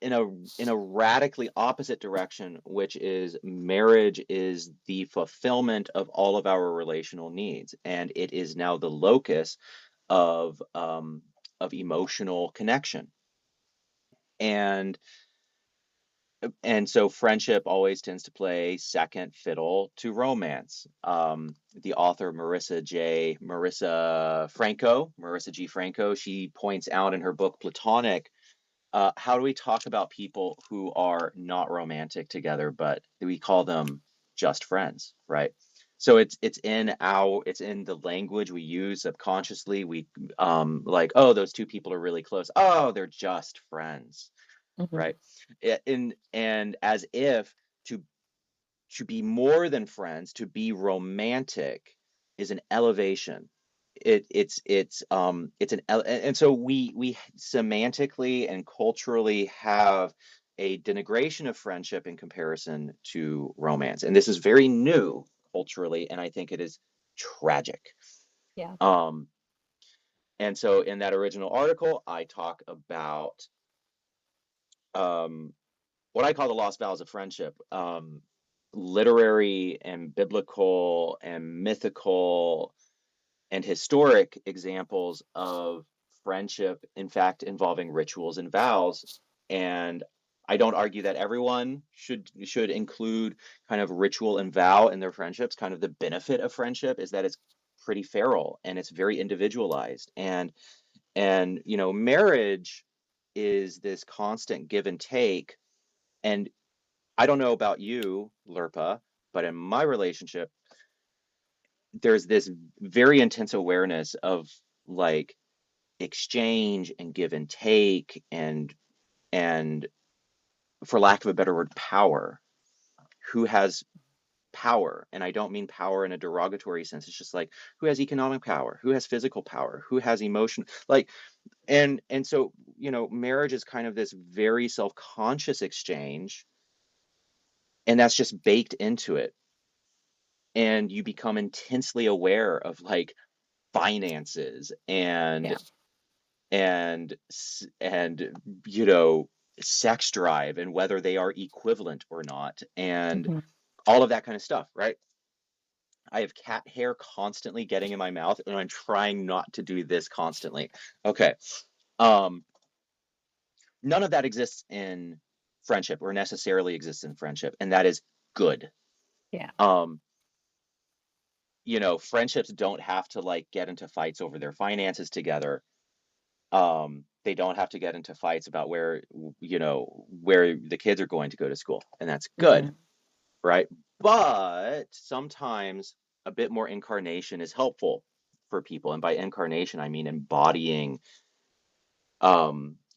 in a radically opposite direction, which is marriage is the fulfillment of all of our relational needs, and it is now the locus of emotional connection. And so friendship always tends to play second fiddle to romance. The author Marissa G. Franco, she points out in her book Platonic, how do we talk about people who are not romantic together, but we call them just friends, right? So it's in the language we use subconsciously. We like, oh, those two people are really close. Oh, they're just friends, Mhm. right? And as if to be more than friends, to be romantic is an elevation. It's an and so we semantically and culturally have a denigration of friendship in comparison to romance. And this is very new culturally, and I think it is tragic. Yeah. Um, and so in that original article, I talk about um, what I call the lost vows of friendship, literary and biblical and mythical and historic examples of friendship, in fact, involving rituals and vows. And I don't argue that everyone should include kind of ritual and vow in their friendships. Kind of the benefit of friendship is that it's pretty feral and it's very individualized. And marriage is this constant give and take. And I don't know about you, Lirpa, but in my relationship, there's this very intense awareness of like exchange and give and take and for lack of a better word, power. Who has power, and I don't mean power in a derogatory sense. It's just like who has economic power, who has physical power, who has emotion, like, and so, marriage is kind of this very self-conscious exchange, and that's just baked into it. And you become intensely aware of like finances Yeah. and you know sex drive and whether they are equivalent or not, and Hmm. all of that kind of stuff, right? I have cat hair constantly getting in my mouth, and I'm trying not to do this constantly. Okay. Um, None of that exists in friendship, or necessarily exists in friendship, and that is good. Yeah. Um, Friendships don't have to like get into fights over their finances together. They don't have to get into fights about where the kids are going to go to school, and that's good, Hmm. right? But sometimes a bit more incarnation is helpful for people, and by incarnation I mean embodying,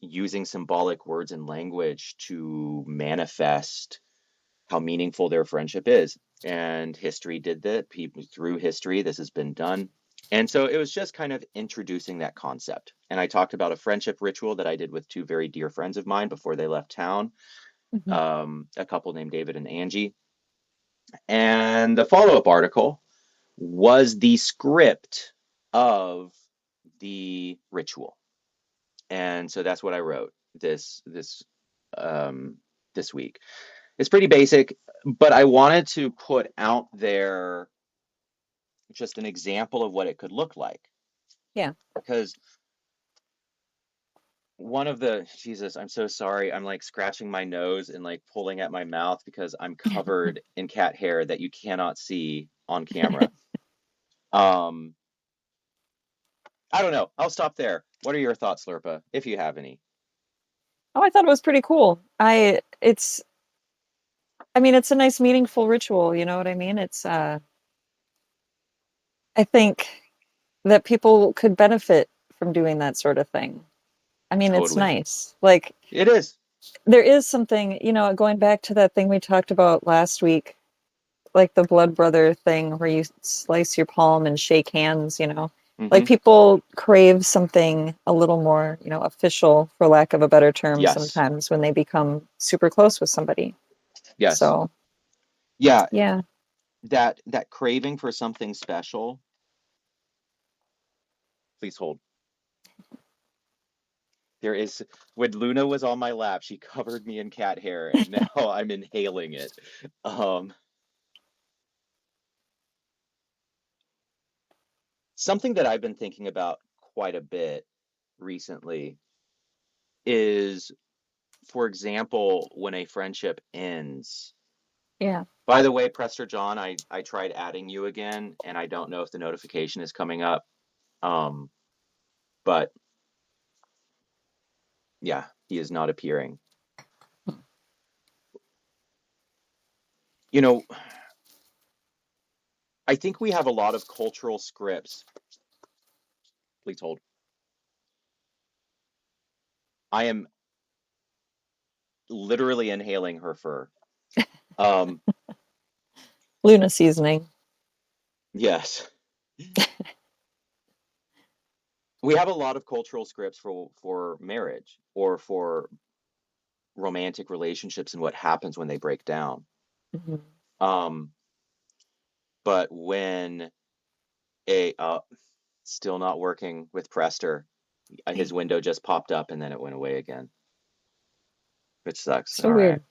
using symbolic words and language to manifest how meaningful their friendship is. And history did that. People through history, this has been done. And so it was just kind of introducing that concept. And I talked about a friendship ritual that I did with two very dear friends of mine before they left town, Hmm. a couple named David and Angie. And the follow up article was the script of the ritual. And so that's what I wrote um, this week. It's pretty basic, but I wanted to put out there just an example of what it could look like. Yeah. Because one of the, Jesus, I'm so sorry. I'm like scratching my nose and like pulling at my mouth because I'm covered in cat hair that you cannot see on camera. Um, I don't know. I'll stop there. What are your thoughts, Lirpa, if you have any? Oh, I thought it was pretty cool. I mean, it's a nice, meaningful ritual. You know what I mean? I think that people could benefit from doing that sort of thing. I mean, it's Totally. nice. Like, It is. there is something, going back to that thing we talked about last week, like the blood brother thing where you slice your palm and shake hands. Like Mm-hmm. people crave something a little more, official, for lack of a better term, Yes. sometimes when they become super close with somebody. Yes. So, Yeah. yeah. That craving for something special. Please hold. There is, when Luna was on my lap, she covered me in cat hair, and now I'm inhaling it. Um, Something that I've been thinking about quite a bit recently is, for example, when a friendship ends. Yeah. By the way, Prester John, I tried adding you again, and I don't know if the notification is coming up. Um, but yeah, he is not appearing. You know, I think we have a lot of cultural scripts. Please hold. I am literally inhaling her fur. Um, Luna seasoning. yes. We have a lot of cultural scripts for marriage or for romantic relationships and what happens when they break down. Hmm. Um, but when a still not working with Prester, his window just popped up and then it went away again, which sucks. So All right. weird.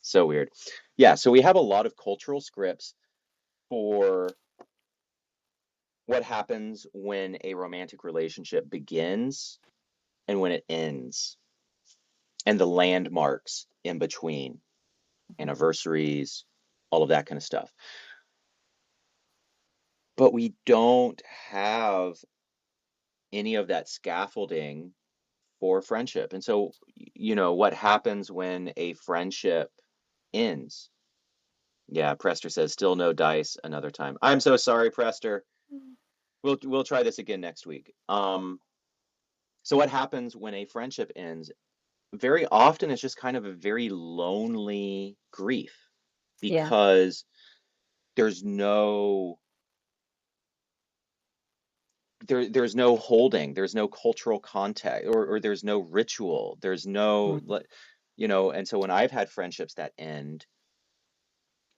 So weird. Yeah, so we have a lot of cultural scripts for what happens when a romantic relationship begins and when it ends, and the landmarks in between, anniversaries, all of that kind of stuff. But we don't have any of that scaffolding for friendship. And so, what happens when a friendship ends? Yeah, Prester says still no dice, another time. I'm so sorry, Prester. We'll try this again next week. So what happens when a friendship ends? Very often it's just kind of a very lonely grief, Yeah. because there's no there's no holding, there's no cultural contact, or there's no ritual, there's no Mm. and so when I've had friendships that end,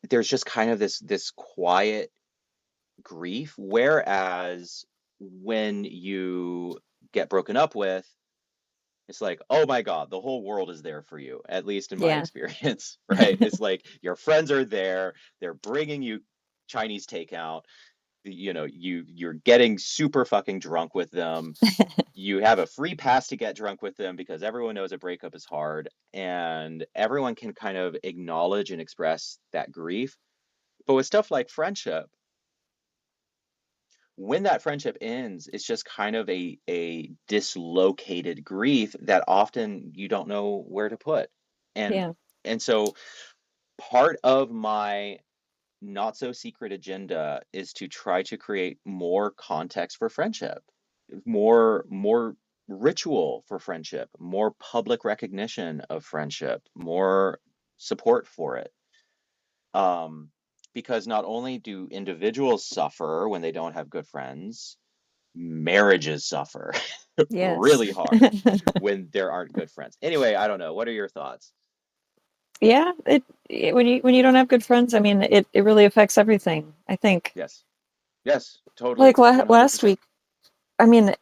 there's just kind of this quiet grief, whereas when you get broken up with, it's like, oh my God, the whole world is there for you, at least in my Yeah. experience, right? It's like your friends are there, they're bringing you Chinese takeout, you're getting super fucking drunk with them. You have a free pass to get drunk with them because everyone knows a breakup is hard, and everyone can kind of acknowledge and express that grief. But with stuff like friendship, when that friendship ends, it's just kind of a dislocated grief that often you don't know where to put. And Yeah. and so part of my not so secret agenda is to try to create more context for friendship, more ritual for friendship, more public recognition of friendship, more support for it. Um, because not only do individuals suffer when they don't have good friends, marriages suffer Yes. really hard when there aren't good friends. Anyway, I don't know. What are your thoughts? Yeah, when you don't have good friends, I mean, it really affects everything. I think Yes. Yes, like totally. last 100%. week, I mean,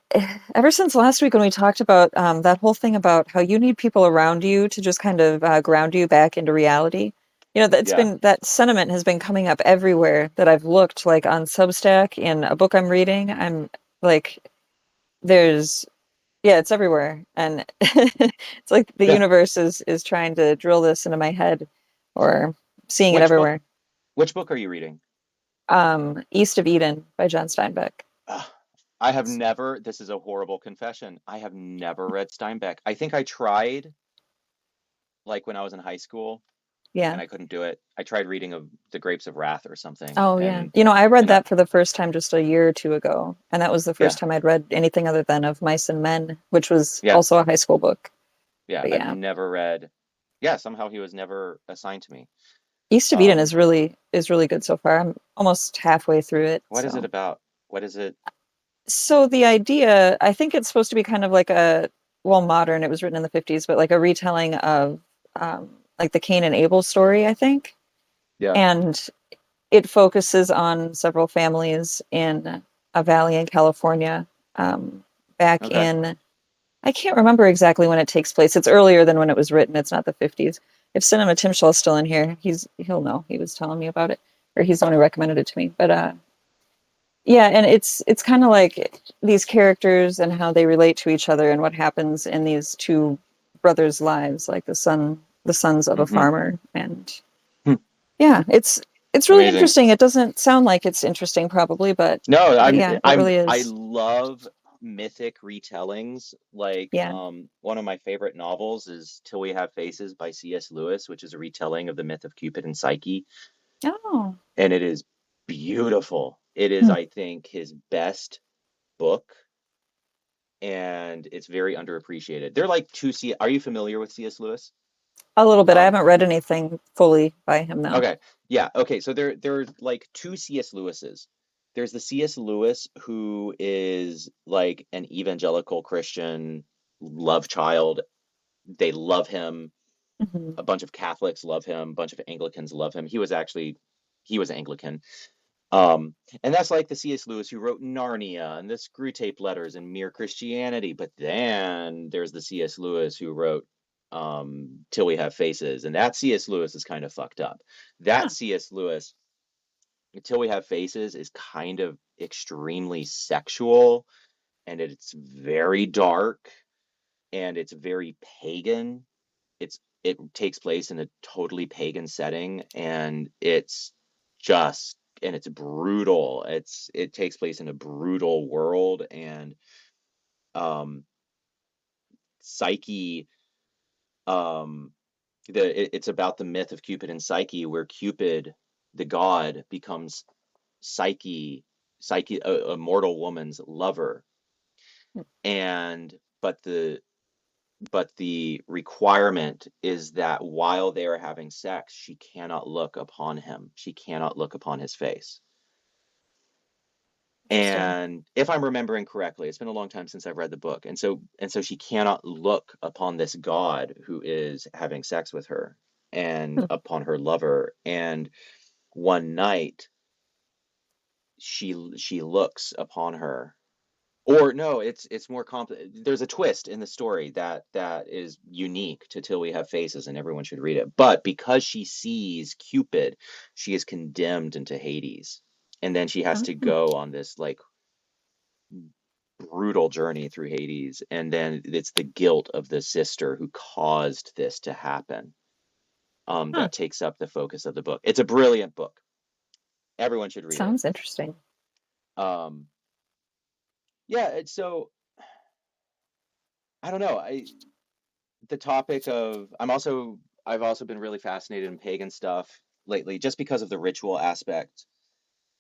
ever since last week when we talked about that whole thing about how you need people around you to just kind of ground you back into reality. You know, that's Yeah. been that sentiment has been coming up everywhere that I've looked, like on Substack, in a book I'm reading. I'm like, there's yeah, it's everywhere, and it's like the Yeah. universe is trying to drill this into my head, or seeing it Which book everywhere. which book are you reading? East of Eden by John Steinbeck. Ugh, I have never, this is a horrible confession. I have never read Steinbeck. I think I tried like when I was in high school Yeah. and I couldn't do it. I tried reading of The Grapes of Wrath or something Oh, yeah. You know, I read and I that for the first time just a year or two ago, and that was the yeah, first time I'd read anything other than Of Mice and Men, which was yeah, also a high school book. yeah. But I've yeah, never read, yeah, somehow he was never assigned to me. East of Eden Um, is really good so far. I'm almost halfway through it, what is it so. about? What is it? So the idea, I think it's supposed to be kind of like a, well, modern, it was written in the 50s, but like a retelling of like the Cain and Abel story, I think. Yeah. And it focuses on several families in a valley in California, back Okay. in, I can't remember exactly when it takes place. It's earlier than when it was written. It's not the 50s. If Cinema Timshall's still in here, he'll know. He was telling me about it, or he's the one who recommended it to me. But yeah, and it's kind of like these characters and how they relate to each other and what happens in these two brothers' lives, like the sons of a Mm-hmm. farmer. And yeah, it's really Amazing. interesting. It doesn't sound like it's interesting probably, No, but yeah, it really I is. love mythic retellings. Like Yeah. one of my favorite novels is Till We Have Faces by C.S. Lewis, which is a retelling of the myth of Cupid and Psyche, Oh. and it is beautiful. It is, Hmm. I think, his best book, and it's very underappreciated. They're like two C. Are you familiar with C.S. Lewis? A little bit. I Um, haven't read anything fully by him though. Okay. Yeah. Okay. So there are like two C.S. Lewises. There's the C.S. Lewis who is like an evangelical Christian love child. They love him. Hmm. A bunch of Catholics love him. A bunch of Anglicans love him. He was Anglican. And that's like the C.S. Lewis who wrote Narnia and the Screwtape Letters and Mere Christianity. But then there's the C.S. Lewis who wrote Till We Have Faces, and that C.S. Lewis is kind of fucked up. That Huh. C.S. Lewis, Till We Have Faces, is kind of extremely sexual, and it's very dark, and it's very pagan. It takes place in a totally pagan setting, and it's brutal. It takes place in a brutal world, and um Psyche, um it's about the myth of Cupid and Psyche, where Cupid, the god, becomes Psyche, a mortal woman's lover, and but the requirement is that while they are having sex, she cannot look upon him. She cannot look upon his face. Interesting. And if I'm remembering correctly, it's been a long time since I've read the book. And so she cannot look upon this god who is having sex with her and Hmm. upon her lover. And one night she looks upon her. Or no, it's more complex. There's a twist in the story that is unique to Till We Have Faces, and everyone should read it. But because she sees Cupid, she is condemned into Hades. And then she has to Oh, go on this like brutal journey through Hades, and then it's the guilt of the sister who caused this to happen, huh. that takes up the focus of the book. It's a brilliant book. Everyone should read it. Sounds interesting. Um, yeah, so I don't know. The topic of I've also been really fascinated in pagan stuff lately, just because of the ritual aspect.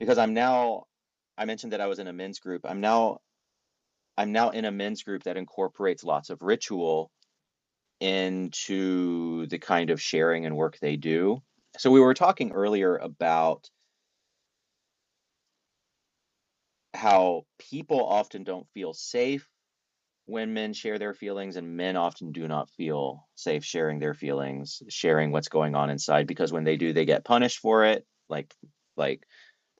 Because I mentioned that I was in a men's group. I'm now in a men's group that incorporates lots of ritual into the kind of sharing and work they do. So we were talking earlier about how people often don't feel safe when men share their feelings, and men often do not feel safe sharing their feelings, sharing what's going on inside, because when they do, they get punished for it. Like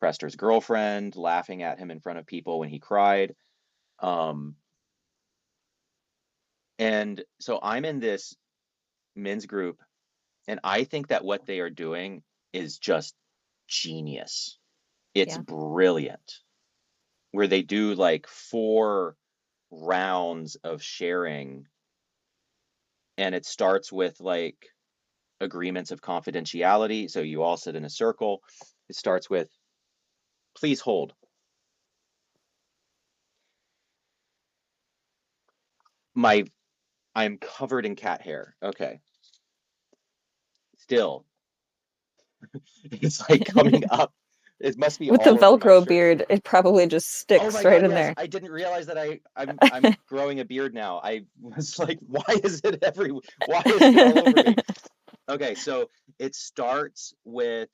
Prester's girlfriend laughing at him in front of people when he cried. Um, and so I'm in this men's group, and I think that what they are doing is just genius. It's Yeah. brilliant, where they do like 4 rounds of sharing, and it starts with like agreements of confidentiality. So you all sit in a circle. It starts with, please hold. My I'm covered in cat hair. Okay. Still, it's like coming up. It must be With the all over my Velcro shirt. beard, it probably just Oh sticks my right God, in yes. there. I didn't realize that I'm growing a beard now. I was like, why is it all over me? Okay, so it starts with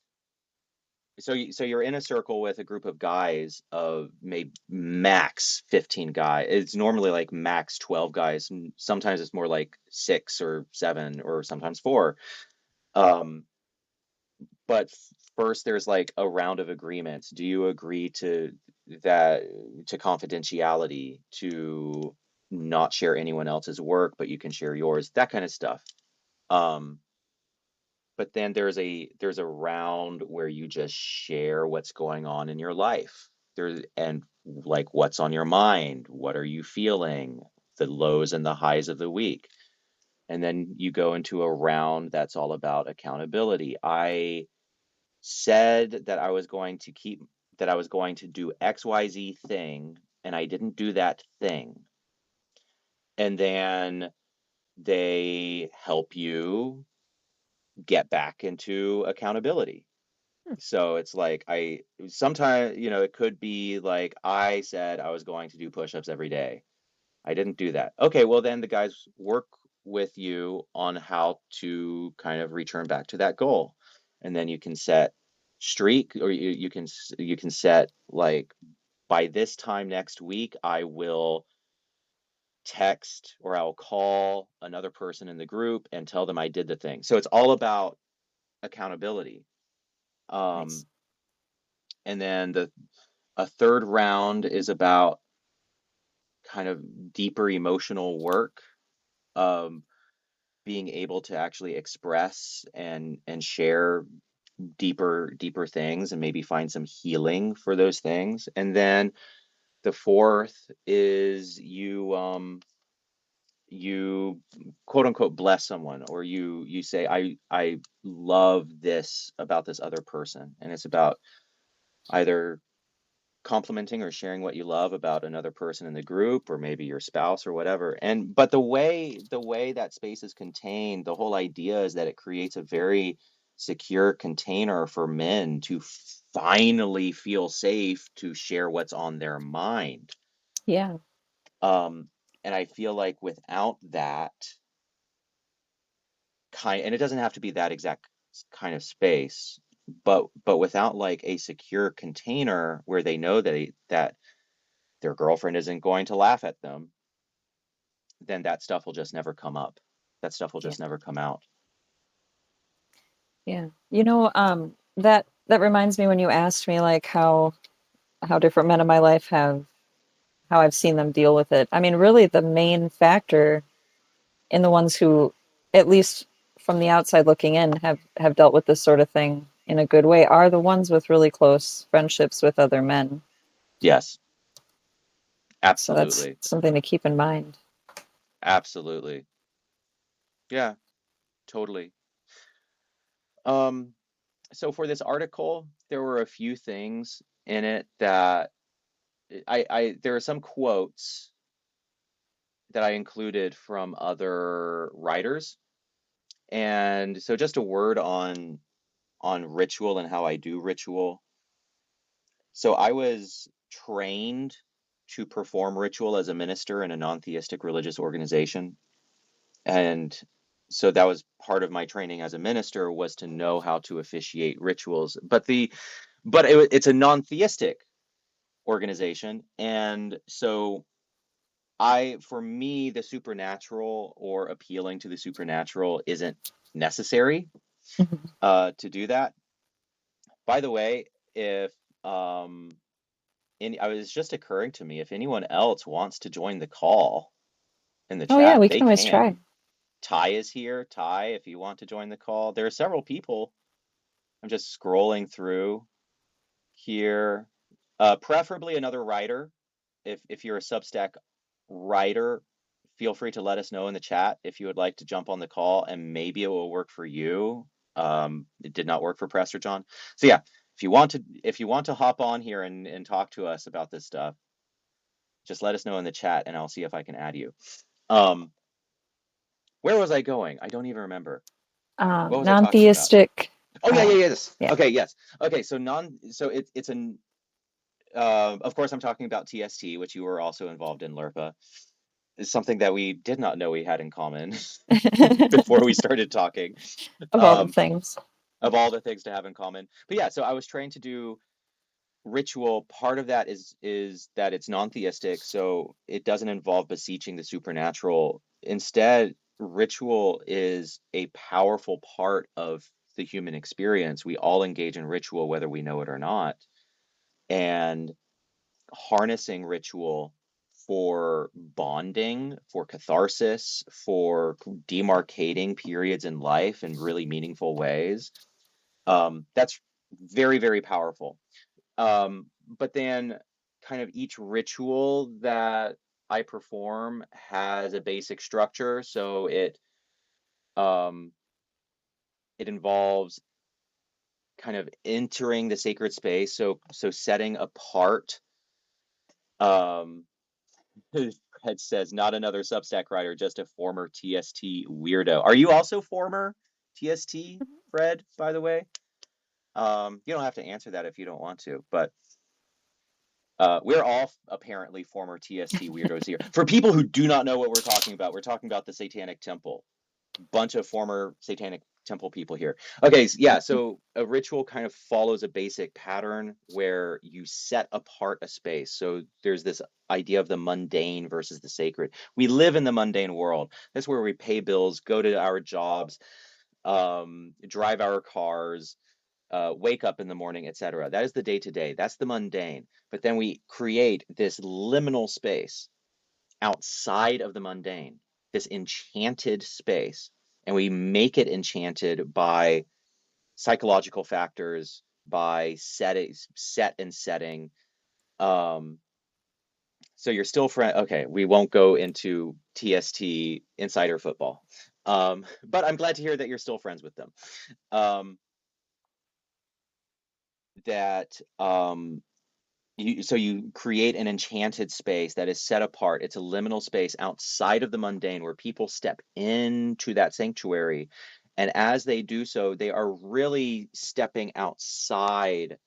so you're in a circle with a group of guys of maybe max 15 guys. It's normally like max 12 guys. Sometimes it's more like 6 or 7 or sometimes 4. Um, but first there's like a round of agreements. Do you agree that to confidentiality, to not share anyone else's work, but you can share yours, that kind of stuff. Um, but then there's a round where you just share what's going on in your life. And like what's on your mind, what are you feeling, the lows and the highs of the week. And then you go into a round that's all about accountability. I said that I was going to do XYZ thing, and I didn't do that thing. And then they help you get back into accountability. Hmm. So it's like sometimes, it could be like I said I was going to do push-ups every day. I didn't do that. Okay, well then the guys work with you on how to kind of return back to that goal. And then you can set streak, or you can set like, by this time next week I will text or I'll call another person in the group and tell them I did the thing. So it's all about accountability. Nice. Um, and then a third round is about kind of deeper emotional work, um, being able to actually express and share deeper things, and maybe find some healing for those things. And then the fourth is you quote unquote bless someone, or you say I love this about this other person, and it's about either complimenting or sharing what you love about another person in the group, or maybe your spouse or whatever. And but the way that space is contained, the whole idea is that it creates a very secure container for men to finally feel safe to share what's on their mind. Yeah. um And I feel like without that and it doesn't have to be that exact kind of space, but without like a secure container where they know that their girlfriend isn't going to laugh at them, then that stuff will just never come up. That stuff will Yeah. just never come out. Yeah. That reminds me when you asked me like how different men in my life have how I've seen them deal with it. I mean, really the main factor in the ones who, at least from the outside looking in, have dealt with this sort of thing in a good way are the ones with really close friendships with other men. Yes, So that's absolutely. something to keep in mind. Absolutely. Yeah, totally. Um, so for this article, there were a few things in it that I there are some quotes that I included from other writers. And so just a word on ritual and how I do ritual. So I was trained to perform ritual as a minister in a non-theistic religious organization. And so that was part of my training as a minister was to know how to officiate rituals. It's a non-theistic organization. And so for me, the supernatural or appealing to the supernatural isn't necessary Mhm. to do that. By the way, if um I was just occurring to me, if anyone else wants to join the call in the Oh yeah, chat, we they can always try. can. Ty is here. Ty, if you want to join the call, there are several people. I'm just scrolling through here. Preferably another writer. If you're a Substack writer, feel free to let us know in the chat if you would like to jump on the call, and maybe it will work for you. It did not work for Prester John. So yeah, if you want to hop on here and talk to us about this stuff, just let us know in the chat, and I'll see if I can add you. Um, where was I going? I don't even remember. What was I talking about? Non-theistic. Oh yeah, yeah, yes. Yeah. Okay, yes. Okay, so it's an of course I'm talking about TST, which you were also involved in, Lirpa. Is something that we did not know we had in common before we started talking. Of all the Um, things. of all the things to have in common. But yeah, so I was trained to do ritual. Part of that is that it's non-theistic, so it doesn't involve beseeching the supernatural. Instead, ritual is a powerful part of the human experience. We all engage in ritual whether we know it or not. And harnessing ritual for bonding, for catharsis, for demarcating periods in life in really meaningful ways. That's very, very powerful. But then kind of each ritual that I perform has a basic structure. So um, it involves kind of entering the sacred space. So setting apart. Um, Fred says, not another Substack writer, just a former TST weirdo. Are you also former TST, Fred, by the way? You don't have to answer that if you don't want to, but we're all apparently former TST weirdos here. For people who do not know what we're talking about the Satanic Temple. Bunch of former Satanic Temple people here. Okay, yeah, so a ritual kind of follows a basic pattern where you set apart a space. So there's this idea of the mundane versus the sacred. We live in the mundane world. That's where we pay bills, go to our jobs, drive our cars, wake up in the morning, etc. That is the day to day. That's the mundane. But then we create this liminal space outside of the mundane, this enchanted space, and we make it enchanted by psychological factors, by set and setting. Um, so you're still friend. Okay, we won't go into TST insider football, but I'm glad to hear that you're still friends with them. Um, that so you create an enchanted space that is set apart. It's a liminal space outside of the mundane where people step into that sanctuary. And as they do so, they are really stepping outside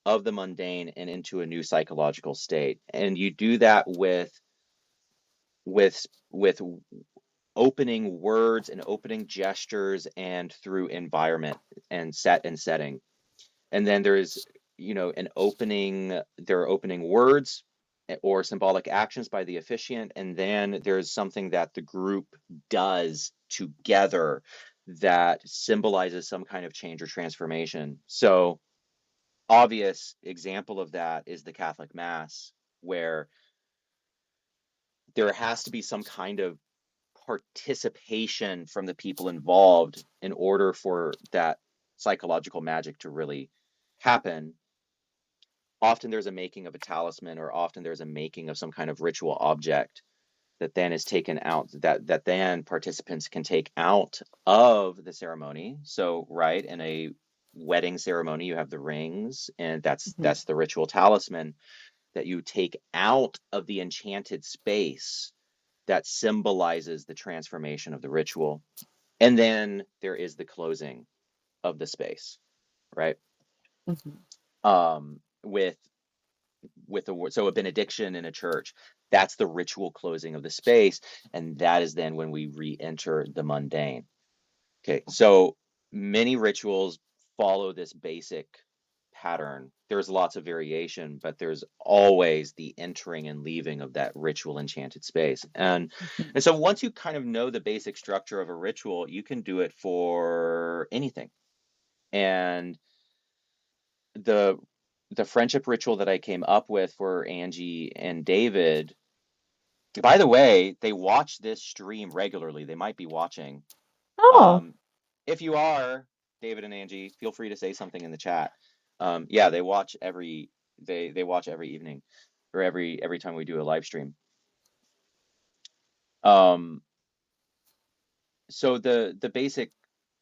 of the mundane and into a new psychological state. And you do that with with opening words and opening gestures and through environment and setting. And then there's, there are opening words or symbolic actions by the officiant, and then there's something that the group does together that symbolizes some kind of change or transformation. So, obvious example of that is the Catholic Mass, where there has to be some kind of participation from the people involved in order for that psychological magic to really happen. Often there's a making of a talisman, or often there's a making of some kind of ritual object that then is taken out, that then participants can take out of the ceremony. So, right, in a wedding ceremony, you have the rings, and Mhm. that's the ritual talisman that you take out of the enchanted space that symbolizes the transformation of the ritual. And then there is the closing of the space, right? Mhm. With a word, so a benediction in a church, that's the ritual closing of the space, and that is then when we re-enter the mundane. Okay, so many rituals follow this basic pattern. There's lots of variation, but there's always the entering and leaving of that ritual enchanted space. And so once you kind of know the basic structure of a ritual, you can do it for anything. And the the friendship ritual that I came up with for Angie and David, by the way, they watch this stream regularly. They might be watching. Oh, Um, if you are, David and Angie, feel free to say something in the chat. Yeah, they watch every evening, or every time we do a live stream. Um, so the basic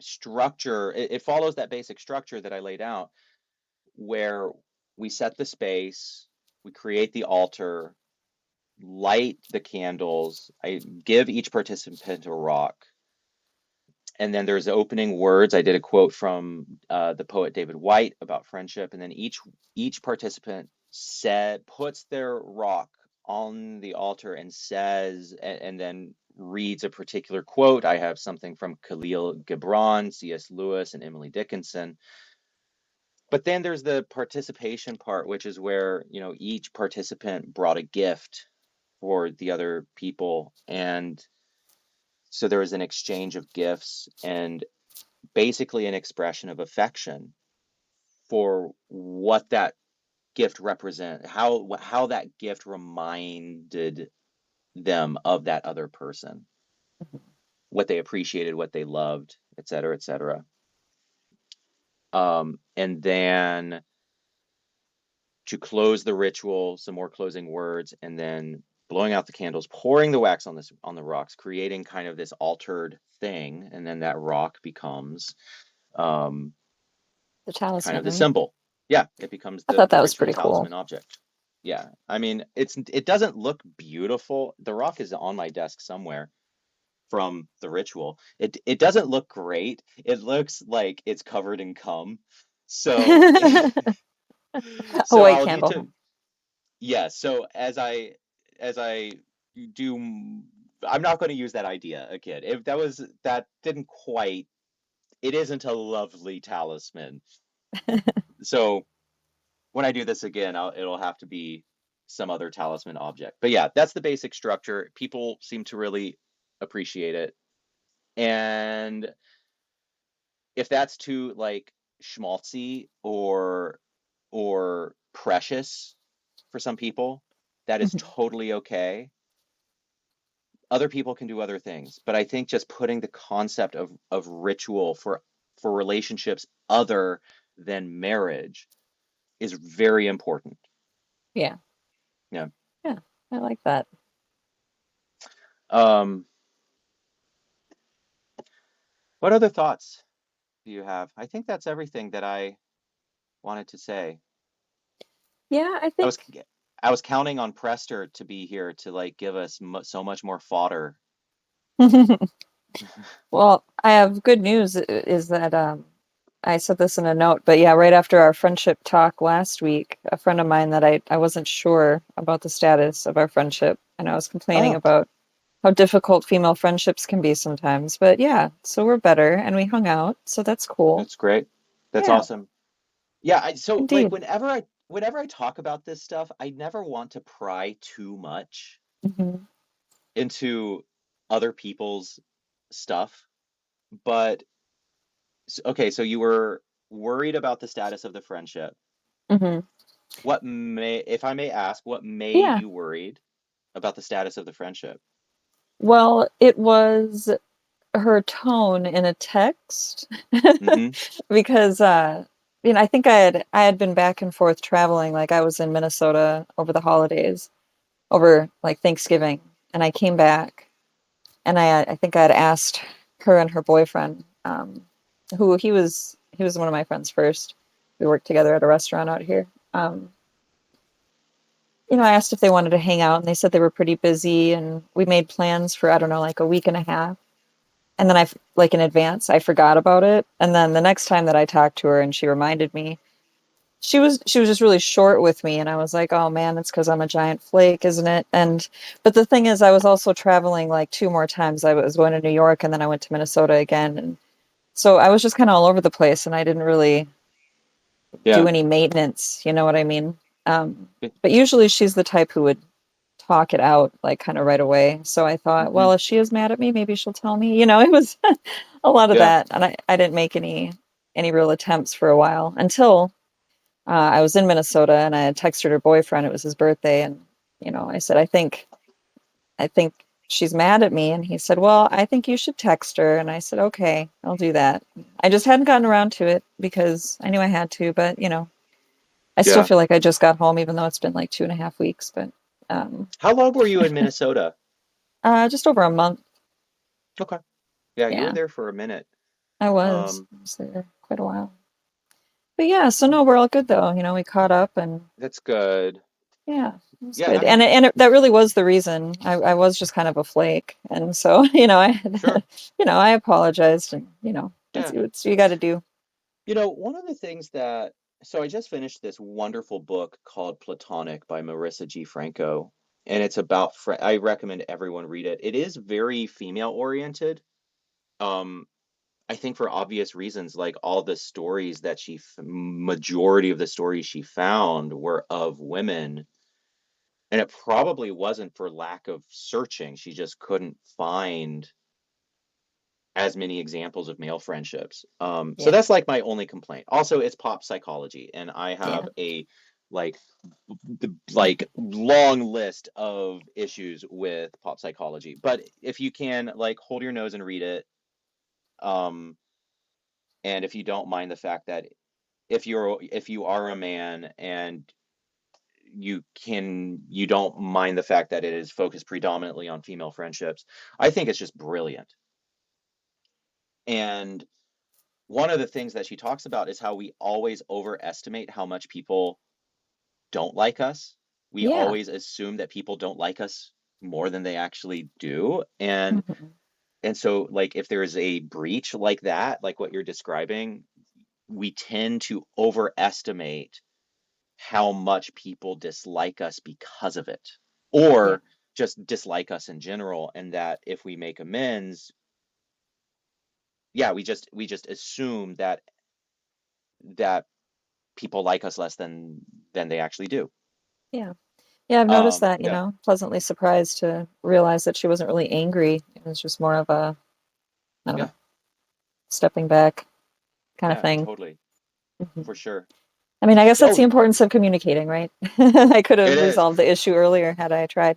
structure, it follows that basic structure that I laid out, where we set the space, we create the altar, light the candles, I give each participant a rock, and then there's the opening words. I did a quote from the poet David White about friendship, and then each participant puts their rock on the altar and says, and then reads a particular quote. I have something from Khalil Gibran, C.S. Lewis, and Emily Dickinson. But then there's the participation part, which is where, each participant brought a gift for the other people, and so there was an exchange of gifts and basically an expression of affection for what that gift represent, how that gift reminded them of that other person, what they appreciated, what they loved, et cetera, et cetera. And then to close the ritual, some more closing words, and then blowing out the candles, pouring the wax on the rocks, creating kind of this altered thing, and then that rock becomes um, the kind of talisman, the right? symbol. Yeah, it becomes I the thought the that was ritual pretty cool. talisman object. Yeah, I mean, it doesn't look beautiful. The rock is on my desk somewhere from the ritual. It doesn't look great. It looks like it's covered in cum. So A so white I'll need candle. to, yeah, so as I do, I'm not going to use that idea again. If that didn't quite, it isn't a lovely talisman. So when I do this again, it'll have to be some other talisman object. But yeah, that's the basic structure. People seem to really appreciate it. And if that's too like schmaltzy or precious for some people, that is Mhm. totally okay. Other people can do other things, but I think just putting the concept of ritual for relationships other than marriage is very important. Yeah, Yeah. yeah, I like that. Um, what other thoughts do you have? I think that's everything that I wanted to say. Yeah, I I was think. I was counting on Prester to be here to like give us so much more fodder. Well, I have good news is that I said this in a note, but yeah, right after our friendship talk last week, a friend of mine that I wasn't sure about the status of our friendship, and I was complaining Oh, about. how difficult female friendships can be sometimes. But yeah, so we're better and we hung out, so that's cool. That's great. That's Yeah, awesome. Yeah, so like indeed. whenever I talk about this stuff, I never want to pry too much Hmm. into other people's stuff. But okay, so you were worried about the status of the friendship. Hmm. If I may ask, what made Yeah. you worried about the status of the friendship? Well, it was her tone in a text Mm-hmm. because I think I had been back and forth traveling. Like I was in Minnesota over the holidays, over like Thanksgiving, and I came back and I think I had asked her and her boyfriend, who he was one of my friends first. We worked together at a restaurant out here. I asked if they wanted to hang out, and they said they were pretty busy, and we made plans for I don't know, like a week and a half. And then like in advance, I forgot about it. And then the next time that I talked to her and she reminded me, she was just really short with me, and I was like, "Oh man, it's because I'm a giant flake, isn't it?" And but the thing is, I was also traveling like two more times. I was going to New York, and then I went to Minnesota again, and so I was just kind of all over the place, and I didn't really do Yeah. any maintenance. You know what I mean? But usually, she's the type who would talk it out like kind of right away. So I thought, Mm-hmm. well, if she is mad at me, maybe she'll tell me. It was a lot of Yeah. that, and I didn't make any real attempts for a while until I was in Minnesota and I had texted her boyfriend. It was his birthday, and I said, I think she's mad at me, and he said, well, I think you should text her, and I said, okay, I'll do that. I just hadn't gotten around to it because I knew I had to, but I still Yeah. feel like I just got home, even though it's been like 2.5 weeks. But um, How long were you in Minnesota? just over a month. Okay. Yeah, you were Yeah, there for a minute. I was. Um, I was there quite a while. But yeah, so no, we're all good though. We caught up and that's good. yeah, it was Yeah, I good. And mean, that really was the reason. I was just kind of a flake. And so, I had, sure. I apologized and, it's, Yeah. it's you got to do. One of the things so I just finished this wonderful book called Platonic by Marissa G. Franco, and it's about, I recommend everyone read it. It is very female oriented. Um, I think for obvious reasons, like all the stories that majority of the stories she found were of women, and it probably wasn't for lack of searching. She just couldn't find as many examples of male friendships. So Yeah. that's like my only complaint. Also, it's pop psychology, and I Yeah. have a like like long list of issues with pop psychology. But if you can like hold your nose and read it, um, and if you don't mind the fact that if you are a man and you don't mind the fact that it is focused predominantly on female friendships, I think it's just brilliant. And one of the things that she talks about is how we always overestimate how much people don't like us. We Yeah. always assume that people don't like us more than they actually do. Hmm. And so like if there is a breach like that, like what you're describing, we tend to overestimate how much people dislike us because of it, Yeah. or just dislike us in general, and that if we make amends, yeah, we just assume that people like us less than they actually do. Yeah. Yeah. I've noticed that, Yeah, pleasantly surprised to realize that she wasn't really angry. It was just more of a, I don't yeah, know, stepping back kind of yeah, thing. totally, Hmm. for sure. I mean, I guess that's Oh, the importance of communicating, right? I could it have is. resolved the issue earlier had I tried.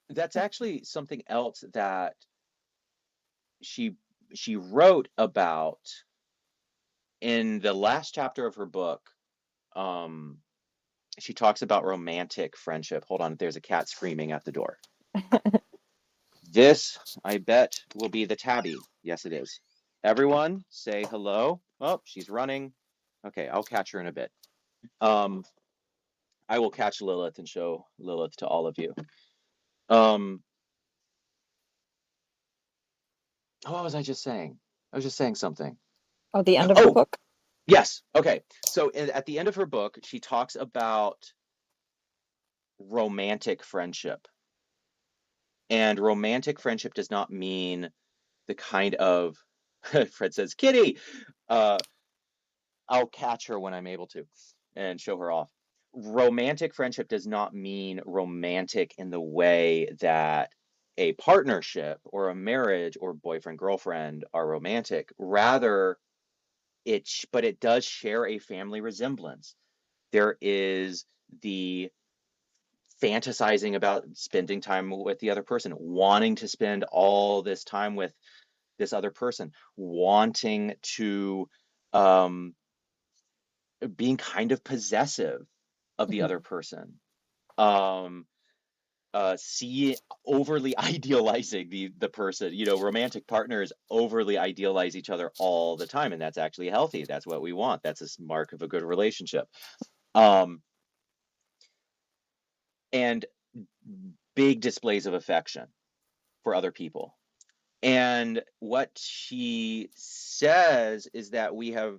That's actually something else that she she wrote about in the last chapter of her book. Um, she talks about romantic friendship. Hold on, there's a cat screaming at the door. This, I bet, will be the tabby. Yes, it is. Everyone, say hello. Oh, she's running. Okay, I'll catch her in a bit. Um, I will catch Lilith and show Lilith to all of you. Um, what was I just saying? I was just saying something. Oh, the end of her Oh, book? yes. Okay. So at the end of her book, she talks about romantic friendship. And romantic friendship does not mean the kind of Fred says, Kitty, uh, I'll catch her when I'm able to and show her off. Romantic friendship does not mean romantic in the way that a partnership or a marriage or boyfriend girlfriend are romantic. Rather, but it does share a family resemblance. There is the fantasizing about spending time with the other person, wanting to spend all this time with this other person, wanting to um being kind of possessive of the other Mhm. person. Um, see overly idealizing the person. Romantic partners overly idealize each other all the time, and that's actually healthy. That's what we want. That's a mark of a good relationship. Um, and big displays of affection for other people. And what she says is that we have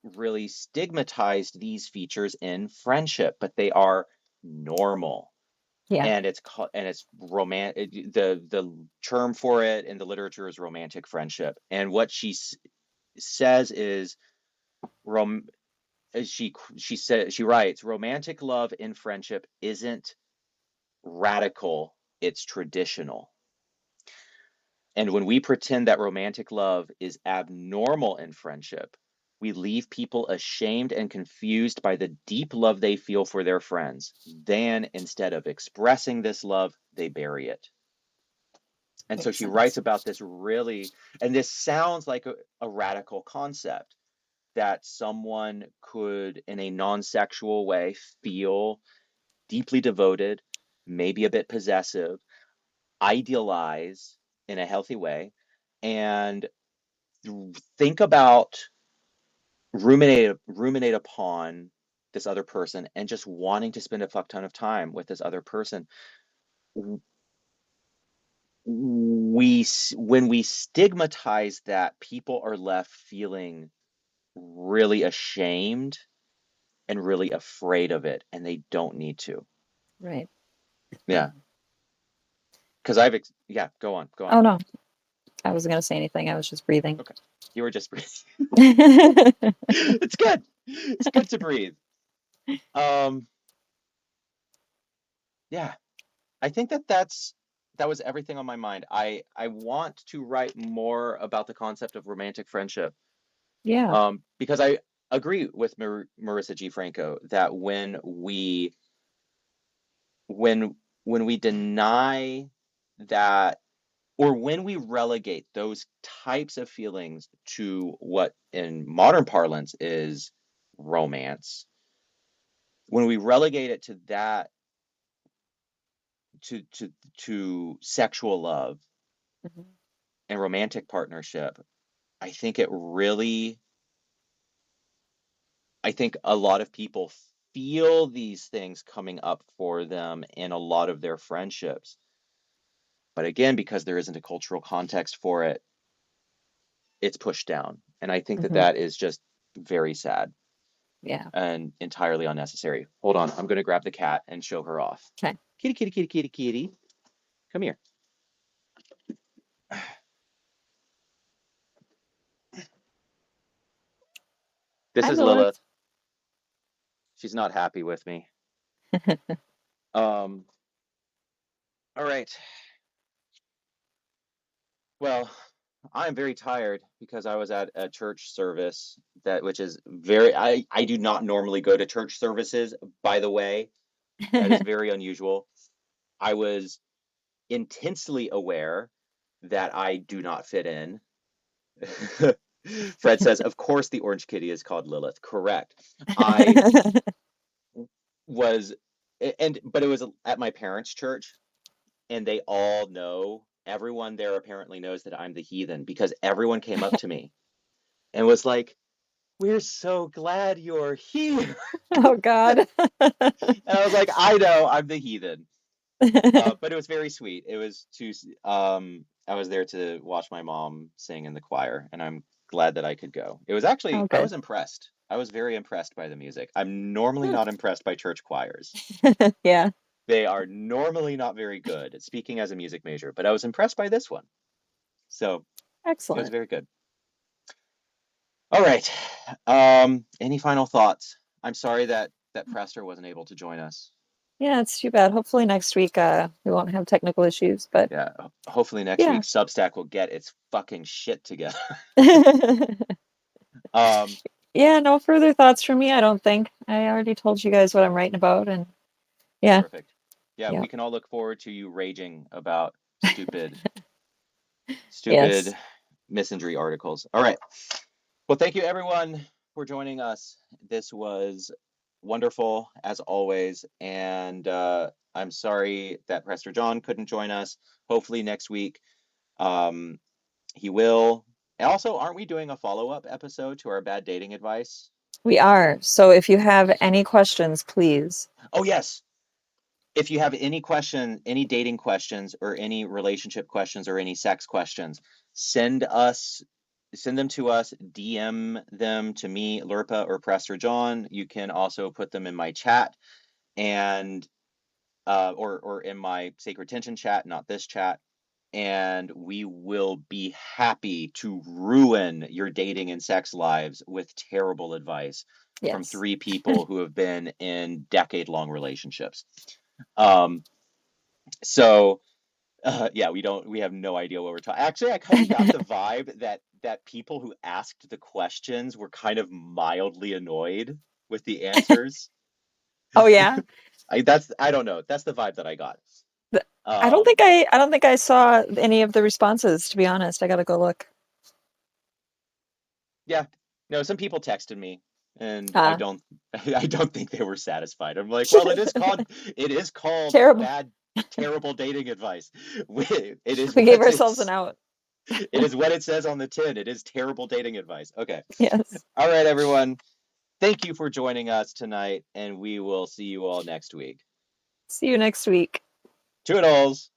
really stigmatized these features in friendship, but they are normal. Yeah. And it's romantic. The term for it in the literature is romantic friendship. And what says is rom she writes, romantic love in friendship isn't radical, it's traditional. And when we pretend that romantic love is abnormal in friendship, we leave people ashamed and confused by the deep love they feel for their friends. Then, instead of expressing this love, they bury it. And so Makes she writes sense. about this really, and this sounds like a radical concept that someone could, in a non sexual way, feel deeply devoted, maybe a bit possessive, idealize in a healthy way, and think about, ruminate upon this other person and just wanting to spend a fuck ton of time with this other person. When we stigmatize that, people are left feeling really ashamed and really afraid of it, and they don't need to. Right. Yeah, because yeah, go on. Oh no, I wasn't gonna say anything. I was just breathing. Okay, you were just it's good. It's good to breathe. Um, yeah, I think that was everything on my mind. I want to write more about the concept of romantic friendship. Yeah. Because I agree with Marissa G. Franco that when when we deny that, or when we relegate those types of feelings to what in modern parlance is romance, when we relegate it to that, to to to sexual love Mhm. and romantic partnership, I think it really, I think a lot of people feel these things coming up for them in a lot of their friendships. But again, because there isn't a cultural context for it, it's pushed down. And I think that Mhm. that is just very sad Yeah. and entirely unnecessary. Hold on, I'm going to grab the cat and show her off. Okay. Kitty, kitty, kitty, kitty, kitty. Come here. This Hi, is Lilith. Lilith. She's not happy with me. Um, all right. Well, I'm very tired because I was at a church service which is very, I do not normally go to church services, by the way. That is very unusual. I was intensely aware that I do not fit in. Fred says, of course the orange kitty is called Lilith. Correct. I was, but it was at my parents' church, and they all know, everyone there apparently knows that I'm the heathen because everyone came up to me and was like, we're so glad you're here. Oh God. And I was like, I know, I'm the heathen. But it was very sweet. I was there to watch my mom sing in the choir, and I'm glad that I could go. It was Oh, actually, I good. was impressed. I was very impressed by the music. I'm normally Hmm. not impressed by church choirs. Yeah. They are normally not very good, speaking as a music major, but I was impressed by this one. So it was Excellent. very good. All right. Any final thoughts? I'm sorry that Prester wasn't able to join us. Yeah, it's too bad. Hopefully next week we won't have technical issues, but Yeah, hopefully next yeah. week Substack will get its fucking shit together. Um, Yeah, no further thoughts from me, I don't think. I already told you guys what I'm writing about, and yeah, Perfect. Yeah, yeah. we can all look forward to you raging about Yes. stupid misinjury articles. All right. Well, thank you everyone for joining us. This was wonderful as always, and I'm sorry that Prester John couldn't join us. Hopefully next week um, he will. And also, aren't we doing a follow-up episode to our bad dating advice? We are. So if you have any questions, please. Oh, yes. If you have any question, any dating questions or any relationship questions or any sex questions, send them to us, DM them to me, Lirpa or Prester John. You can also put them in my chat and or in my Sacred Tension chat, not this chat. And we will be happy to ruin your dating and sex lives with terrible advice from Yes. 3 people who have been in decade-long relationships. Um, so yeah, we have no idea what we're talking. Actually, I kind of got the vibe that people who asked the questions were kind of mildly annoyed with the answers. Oh yeah. I don't know. That's the vibe that I got. Th- Um, I don't think I saw any of the responses, to be honest. I gotta go look. yeah, no, some people texted me, and I Ah, don't I don't think they were satisfied. I'm like, well, it is called terrible. bad, terrible dating advice. It is We gave what ourselves an it's out. it is what it says on the tin. It is terrible dating advice. Okay. Yes. All right, everyone. Thank you for joining us tonight, and we will see you all next week. See you next week. Toodles!